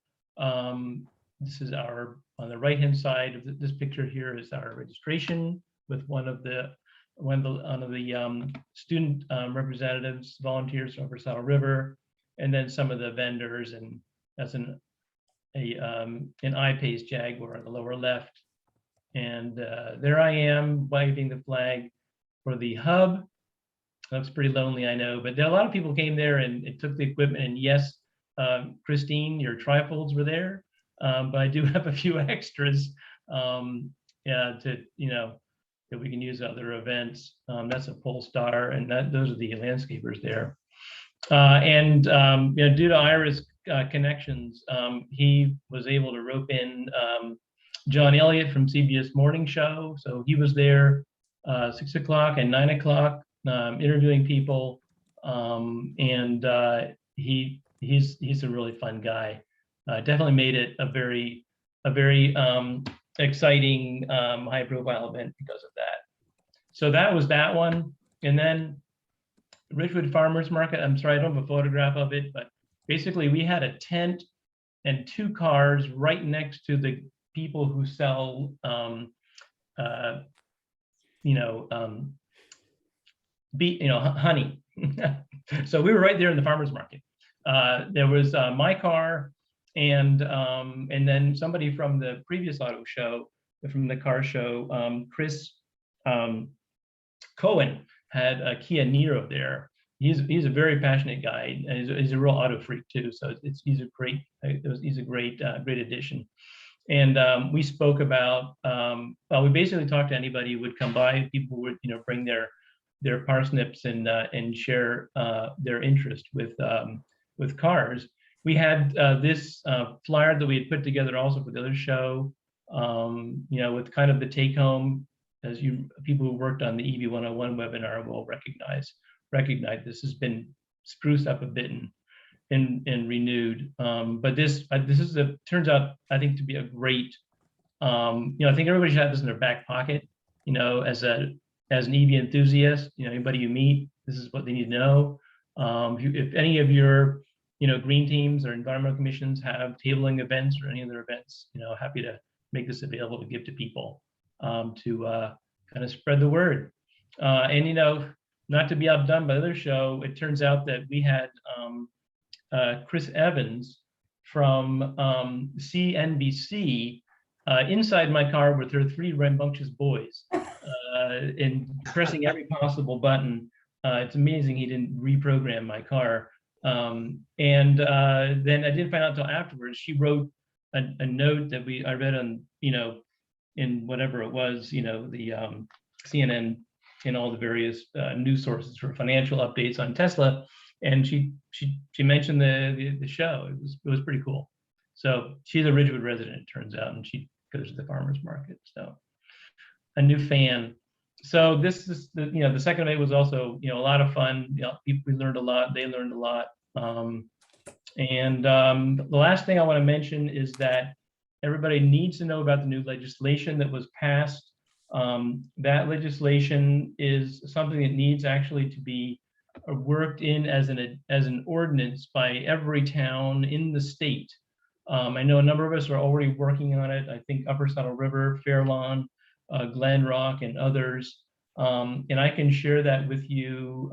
This is our, on the right-hand side of this picture here is our registration with one of the student representatives, volunteers from Saddle River, and then some of the vendors, and that's an I-Pace Jaguar on the lower left. And there I am waving the flag for the hub. Looks pretty lonely, I know, but there, a lot of people came there and it took the equipment. And yes, Christine, your trifolds were there, but I do have a few extras to, you know, that we can use at other events. That's a Polestar, and those are the landscapers there. And you know, due to Ira's connections, he was able to rope in John Elliott from CBS Morning Show. So he was there 6 o'clock and 9 o'clock interviewing people. And he's a really fun guy. Definitely made it a very exciting high profile event because of that. So that was that one. And then Ridgewood Farmers Market, I'm sorry, I don't have a photograph of it, but basically we had a tent and 2 cars right next to the people who sell, honey. So we were right there in the farmer's market. There was my car and then somebody from the previous auto show, from the car show, Chris Cohen had a Kia Niro there. He's a very passionate guy, and he's a real auto freak too. So he's a great addition. And we spoke about, well, we basically talked to anybody who would come by. People would, you know, bring their parsnips and share their interest with cars. We had this flyer that we had put together also for the other show, you know, with kind of the take home, as people who worked on the EV 101 webinar will recognize this has been spruced up a bit and renewed. But this turns out, I think, to be a great, you know, I think everybody should have this in their back pocket, you know, as an EV enthusiast, you know, anybody you meet, this is what they need to know. If any of your, you know, green teams or environmental commissions have tabling events or any other events, you know, happy to make this available to give to people to kind of spread the word. And, you know, not to be outdone by the other show, it turns out that we had Chris Evans from CNBC inside my car with her 3 rambunctious boys and pressing every possible button. It's amazing he didn't reprogram my car. And then I didn't find out until afterwards. She wrote a note that I read on, you know, in whatever it was, you know, the CNN and all the various news sources for financial updates on Tesla. And she mentioned the show. It was pretty cool. So she's a Ridgewood resident, it turns out, and she goes to the farmers market. So a new fan. So this is the second event was also, you know, a lot of fun. You know, we learned a lot. They learned a lot. The last thing I want to mention is that everybody needs to know about the new legislation that was passed. That legislation is something that needs actually to be worked in as an ordinance by every town in the state. I know a number of us are already working on it. I think Upper Saddle River, Fairlawn, Glen Rock, and others. And I can share that with you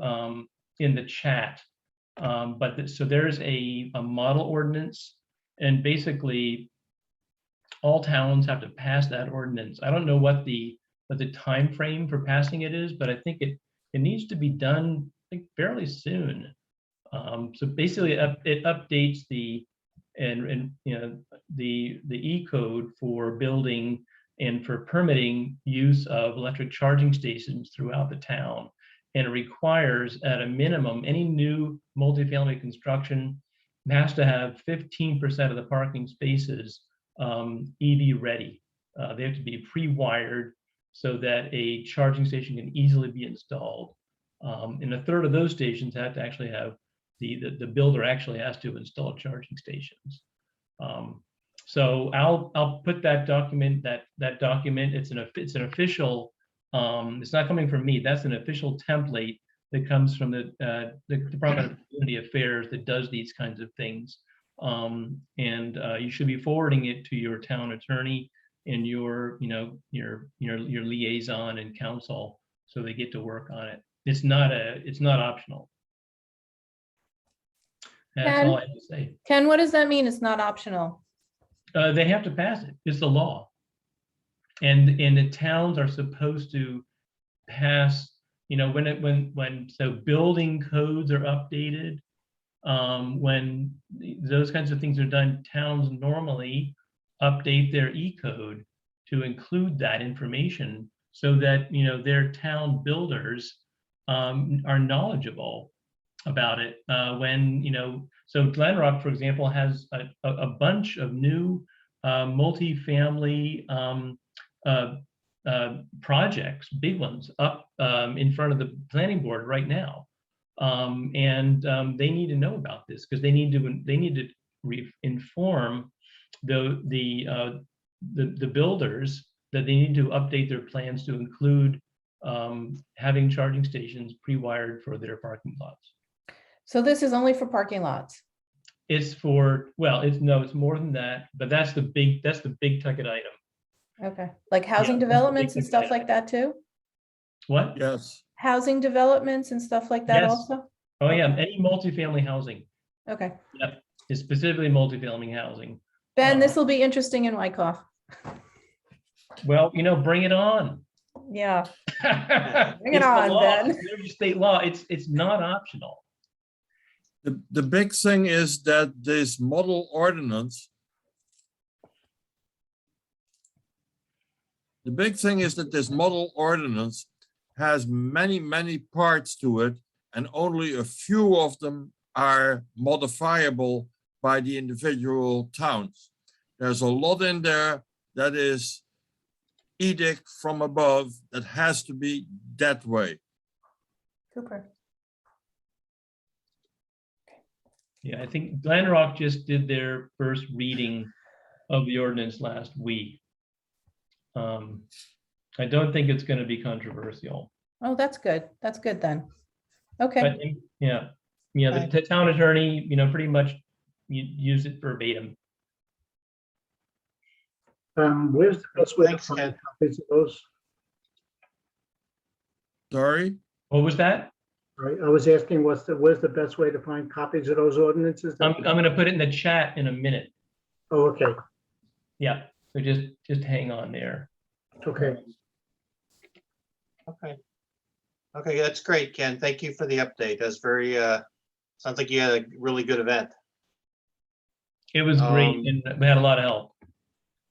in the chat. So there's a model ordinance, and basically all towns have to pass that ordinance. I don't know what the time frame for passing it is, but I think it needs to be done, I think, fairly soon. So basically, it updates the E-code for building and for permitting use of electric charging stations throughout the town, and it requires, at a minimum, any new multifamily construction has to have 15% of the parking spaces EV ready. They have to be pre-wired so that a charging station can easily be installed. And a third of those stations have to actually have, the builder actually has to install charging stations. So I'll put that document, that document, it's an official, it's not coming from me, that's an official template that comes from the Department of Community Affairs that does these kinds of things. You should be forwarding it to your town attorney and your liaison and council, so they get to work on it. It's not optional. That's all I have to say. Ken, what does that mean? It's not optional. They have to pass it. It's the law. And the towns are supposed to pass, so building codes are updated, when those kinds of things are done, towns normally update their e-code to include that information so that, their town builders are knowledgeable about it. So Glen Rock, for example, has a bunch of new multifamily projects, big ones, up in front of the planning board right now. They need to know about this because they need to inform the builders that they need to update their plans to include having charging stations pre-wired for their parking lots. So this is only for parking lots. It's for, well, it's more than that, but that's the big ticket item. Okay, like housing Yeah, developments and big stuff ticket like that too? What? Yes. Housing developments and stuff like that Yes. also? Oh yeah, any multifamily housing. Okay. Yep, it's specifically multifamily housing. Ben, this will be interesting in Wyckoff. Well, bring it on. Yeah, Bring it on, Ben. It's state law. It's not optional. The big thing is that this model ordinance, has many, many parts to it, and only a few of them are modifiable by the individual towns. There's a lot in there that is edict from above that has to be that way. Super. Yeah, I think Glen Rock just did their first reading of the ordinance last week. I don't think it's going to be controversial. Oh, that's good. That's good then. Okay. But the town attorney, pretty much use it verbatim. Where's the best way to Thanks, find Ken. copies of those? Sorry? What was that? Right, I was asking, where's the best way to find copies of those ordinances? I'm going to put it in the chat in a minute. Oh, okay, Yeah, so just hang on there. okay. Okay, that's great, Ken. Thank you for the update. That's very, sounds like you had a really good event. It was great, and we had a lot of help.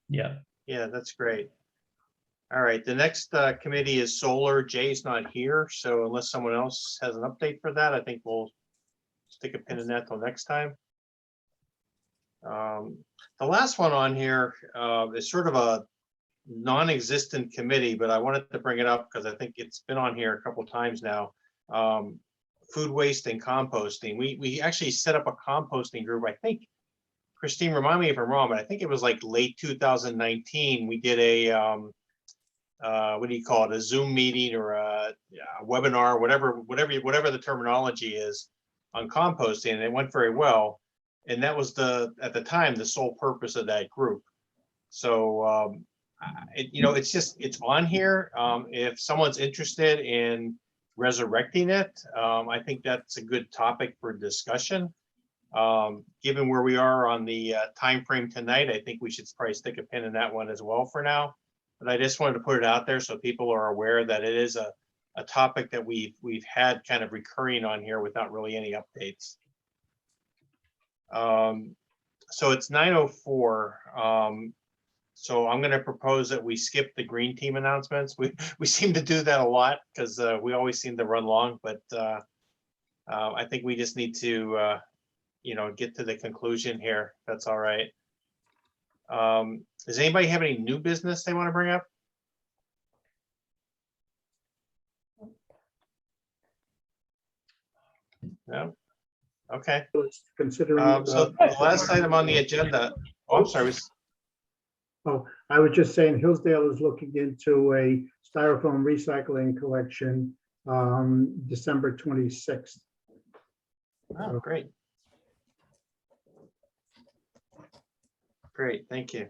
Yeah. Yeah, that's great. All right, the next committee is solar. Jay's not here, so unless someone else has an update for that, I think we'll stick a pin in that till next time. The last one on here is sort of a non-existent committee, but I wanted to bring it up because I think it's been on here a couple times now. Food waste and composting. We actually set up a composting group. I think, Christine, remind me if I'm wrong, but I think it was like late 2019. We did a what do you call it? A Zoom meeting or a webinar, whatever the terminology is, on composting, and it went very well. And that was at the time the sole purpose of that group. So it's on here. If someone's interested in resurrecting it, I think that's a good topic for discussion. Given where we are on the time frame tonight, I think we should probably stick a pin in that one as well for now. But I just wanted to put it out there so people are aware that it is a topic that we've had kind of recurring on here without really any updates. So it's 9:04. So I'm going to propose that we skip the green team announcements. We seem to do that a lot because we always seem to run long, but I think we just need to get to the conclusion here. That's all right. Does anybody have any new business they want to bring up? No? Okay. Considering. So the last item on the agenda, oh, I'm sorry, Oh, I was just saying Hillsdale is looking into a styrofoam recycling collection, December 26th. oh, great. Great, thank you.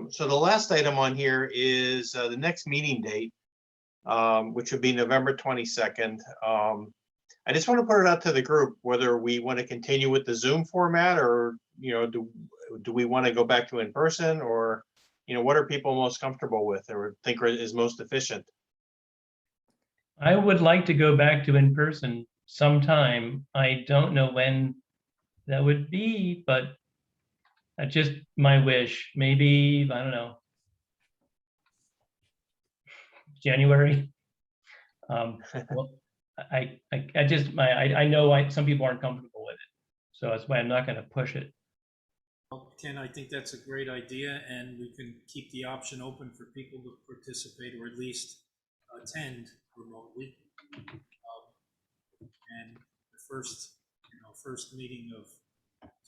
So the last item on here is the next meeting date, which would be November 22nd. I just want to put it out to the group whether we want to continue with the Zoom format, or do we want to go back to in person, or what are people most comfortable with or think is most efficient? I would like to go back to in person sometime. I don't know when that would be, but that's just my wish. Maybe, I don't know, January. Well, I know some people aren't comfortable with it, so that's why I'm not going to push it. Well, Ken, I think that's a great idea, and we can keep the option open for people to participate or at least attend remotely. And the first meeting of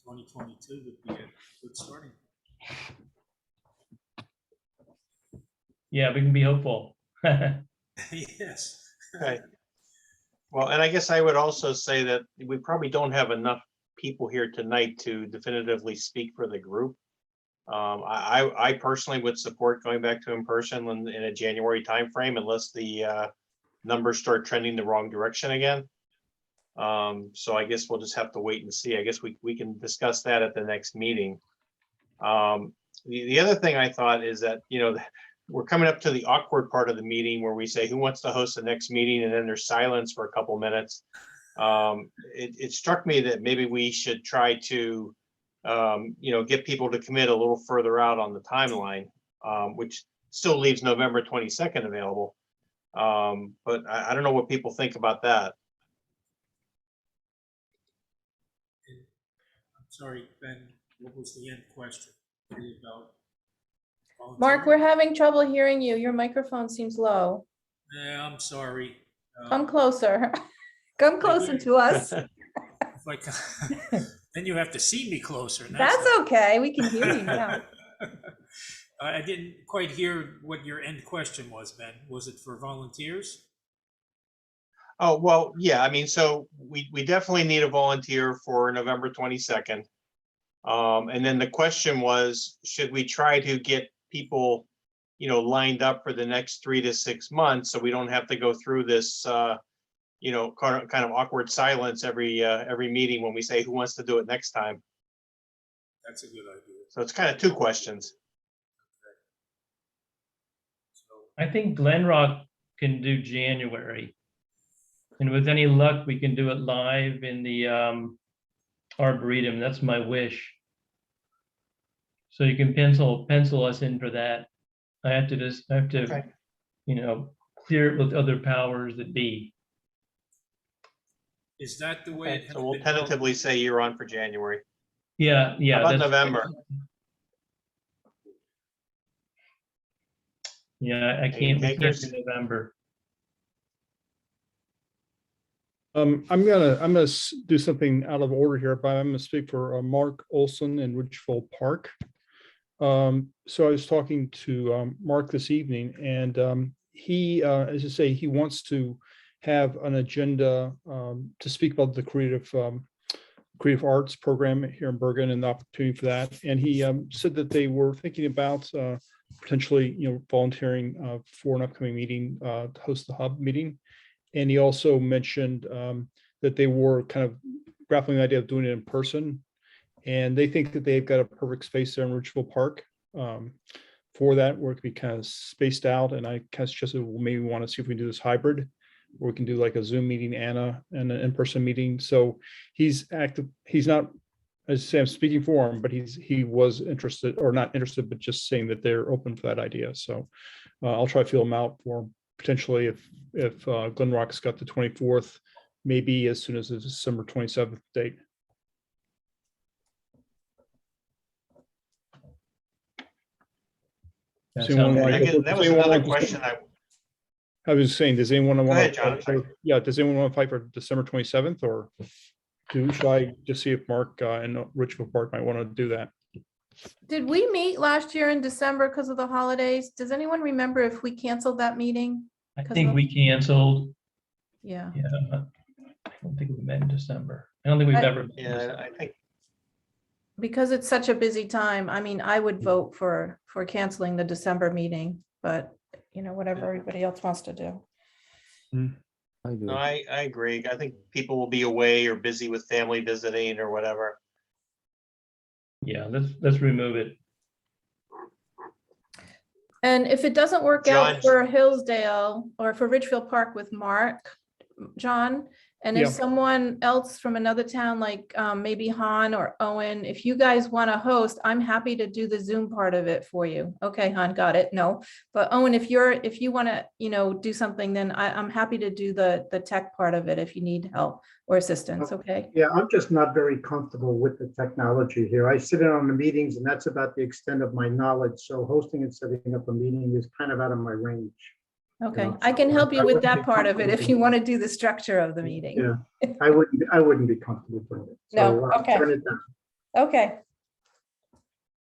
2022 would be a good starting point. Yeah, we can be hopeful. Yes. Okay. Well, and I guess I would also say that we probably don't have enough people here tonight to definitively speak for the group. I personally would support going back to in person in a January timeframe, unless the numbers start trending the wrong direction again. So I guess we'll just have to wait and see. I guess we can discuss that at the next meeting. The other thing I thought is that, we're coming up to the awkward part of the meeting where we say, who wants to host the next meeting? And then there's silence for a couple minutes. It struck me that maybe we should try to, get people to commit a little further out on the timeline, which still leaves November 22nd available. But I don't know what people think about that. I'm sorry, Ben, what was the end question? Really about Mark, we're having trouble hearing you. Your microphone seems low. Yeah, I'm sorry. Come closer. Come closer to us. If I then you have to see me closer. That's okay. We can hear you now. I didn't quite hear what your end question was, Ben. Was it for volunteers? Oh, well, yeah, I mean, so we definitely need a volunteer for November 22nd. And then the question was, should we try to get people, lined up for the next 3 to 6 months, so we don't have to go through this, kind of awkward silence every meeting when we say who wants to do it next time. That's a good idea. So it's kind of two questions. Okay. So I think Glen Rock can do January. And with any luck, we can do it live in the Arboretum. That's my wish. So you can pencil us in for that. I have to, Okay. clear it with other powers that be. is that the way Okay, it has so we'll been tentatively say you're on for January. Yeah. How about November? Yeah, we can't do November. I'm gonna do something out of order here, but I'm gonna speak for Mark Olson in Ridgeville Park. So I was talking to Mark this evening, and he, as I say, he wants to have an agenda to speak about the creative arts program here in Bergen and the opportunity for that. And he said that they were thinking about potentially, volunteering for an upcoming meeting to host the hub meeting. And he also mentioned that they were kind of grappling the idea of doing it in person. And they think that they've got a perfect space there in Ridgeville Park for that, where it could be kind of spaced out. And I kind of suggested, well, maybe we want to see if we can do this hybrid, where we can do like a Zoom meeting and an in-person meeting. So he's active. He's not, as I say, I'm speaking for him, but he was interested, or not interested, but just saying that they're open for that idea. So I'll try to feel him out for potentially if Glen Rock's got the 24th, maybe as soon as the December 27th date. That was another question I was saying, does anyone Go want ahead, to? John. I'm sorry. Yeah, does anyone want to fight for December 27th, or should I just see if Mark and Richfield Park might want to do that? Did we meet last year in December because of the holidays? Does anyone remember if we canceled that meeting? I 'Cause think of- we canceled. Yeah. Yeah, I don't think we met in December. I don't think we've ever. met in Yeah, December. I think, Because it's such a busy time. I mean, I would vote for canceling the December meeting, but whatever everybody else wants to do. I agree. no, I agree. I think people will be away or busy with family visiting or whatever. Yeah, let's remove it. And if it doesn't work John- out for Hillsdale or for Ridgefield Park with Mark, John, and if Yeah. someone else from another town, like maybe Han or Owen, if you guys want to host, I'm happy to do the Zoom part of it for you. Okay, Han, got it. No, but Owen, if you want to, do something, then I'm happy to do the tech part of it if you need help or assistance. Okay. Yeah, I'm just not very comfortable with the technology here. I sit in on the meetings and that's about the extent of my knowledge. So hosting and setting up a meeting is kind of out of my range. Okay, Yeah, I can so help I you with wouldn't that be part of it if you comfortable. want to do the structure of the meeting. Yeah, I wouldn't be comfortable doing it. No, So, okay. turn it down. Okay.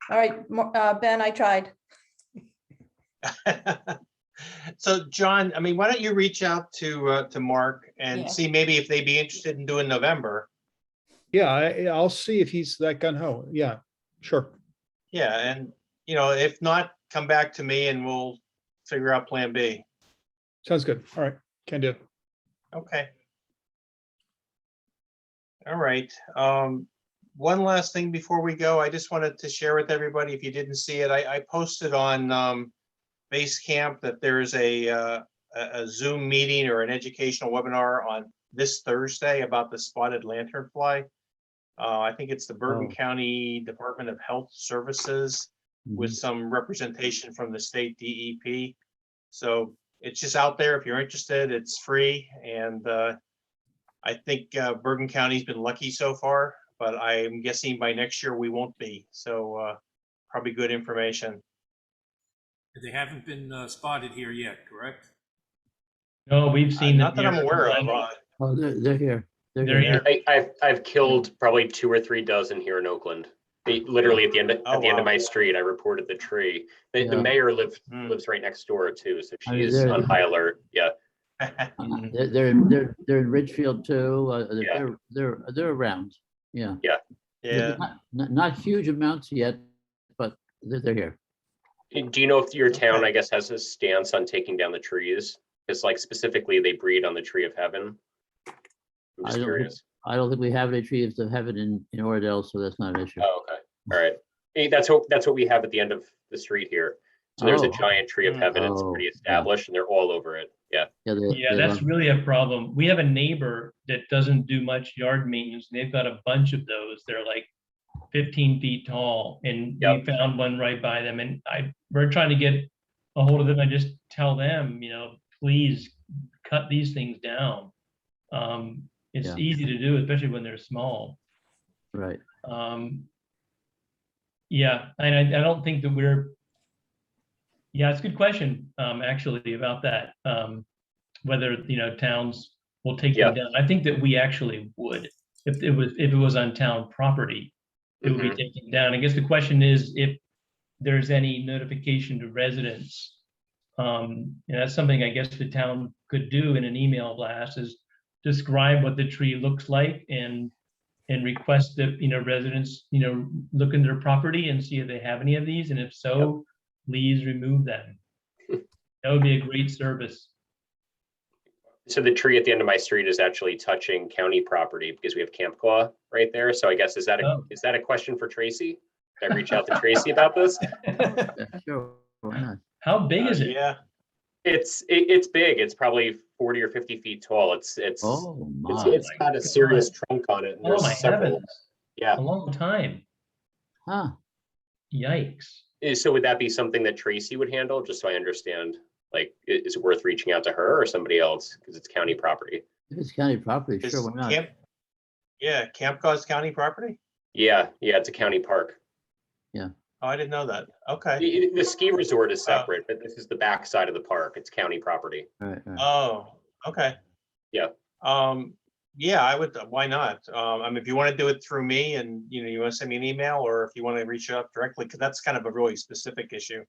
All right, Ben, I tried. So John, I mean, why don't you reach out to Mark and Yeah. see maybe if they'd be interested in doing November? Yeah, I'll see if he's that gun ho. Yeah, sure. Yeah, and if not, come back to me and we'll figure out plan B. Sounds good. All right, can do. Okay. All right. One last thing before we go, I just wanted to share with everybody, if you didn't see it, I posted on Basecamp that there is a Zoom meeting or an educational webinar on this Thursday about the spotted lanternfly. I think it's the Bergen Oh. County Department of Health Services with some representation from the state DEP. So it's just out there. If you're interested, it's free. And I think Bergen County's been lucky so far, but I'm guessing by next year we won't be. So probably good information. They haven't been spotted here yet, correct? No, we've seen. Not that them I'm here. aware of. Oh, they're here. They're here. I've killed probably 2 or 3 dozen here in Oakland. Literally at the end of wow. my street, I reported the tree. The Yeah. mayor lives Hmm. right next door too, so I mean, she's on high alert. Yeah. They're in Ridgefield too. Yeah. They're around. Yeah. Yeah. Not huge amounts yet, but they're here. Do you know if your town, Okay. I guess, has a stance on taking down the trees? Because like specifically they breed on the tree of heaven. I'm just curious. I don't think we have any trees of heaven in Oradell, so that's not an issue. Oh, okay. All right. Hey, that's what we have at the end of the street here. So there's a Oh. giant tree of heaven. It's Oh, pretty yeah. established and they're all over it. Yeah. Yeah, Yeah, that's really a problem. We have a neighbor that doesn't do much yard maintenance. And they've got a bunch of those. They're like 15 feet tall, and we Yep. found one right by them. And we're trying to get a hold of them. I just tell them, please cut these things down. It's Yeah. easy to do, especially when they're small. right. Yeah, and I don't think that we're. Yeah, it's a good question, actually, about that. Whether towns will take them down. I think that we actually would, if it was on town property, it would be taken down. I guess the question is if there's any notification to residents. That's something I guess the town could do in an email blast, is describe what the tree looks like and request that residents look in their property and see if they have any of these, and if so, please remove them. That would be a great service. So the tree at the end of my street is actually touching county property because we have Camp Claw right there. So I guess is that a question for Tracy? Can I reach out to Tracy about this? Yeah, sure. Why not? How big is it? Yeah. It's big. It's probably 40 or 50 feet tall. It's Oh my. it's got a serious trunk on it. And Oh there's my several. heavens, Yeah. a long time. Huh. Yikes. So would that be something that Tracy would handle? Just so I understand, like, is it worth reaching out to her or somebody else? Because it's county property. If it's county property, Is sure, why not? Camp Cause county property? Yeah, it's a county park. Oh, I didn't know that. Okay. The ski resort is Oh. separate, but this is the back side of the park. It's county property. Right, right. Oh, okay. Yeah. Yeah, I would, why not? I mean, if you want to do it through me and, you want to send me an email, or if you want to reach out directly, because that's kind of a really specific issue.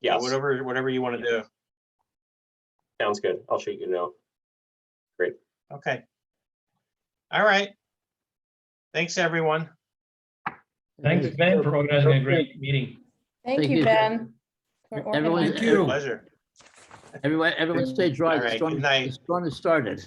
Yes, Whatever you want to do. sounds good. I'll shoot you a note. Great. Okay. All right. Thanks, everyone. Thanks, Ben, for organizing a great meeting. Thank Thank you, you. Ben. for Everyone- organizing. Thank you. Pleasure. Everyone stay dry. All The right, storm- good night. The storm has started.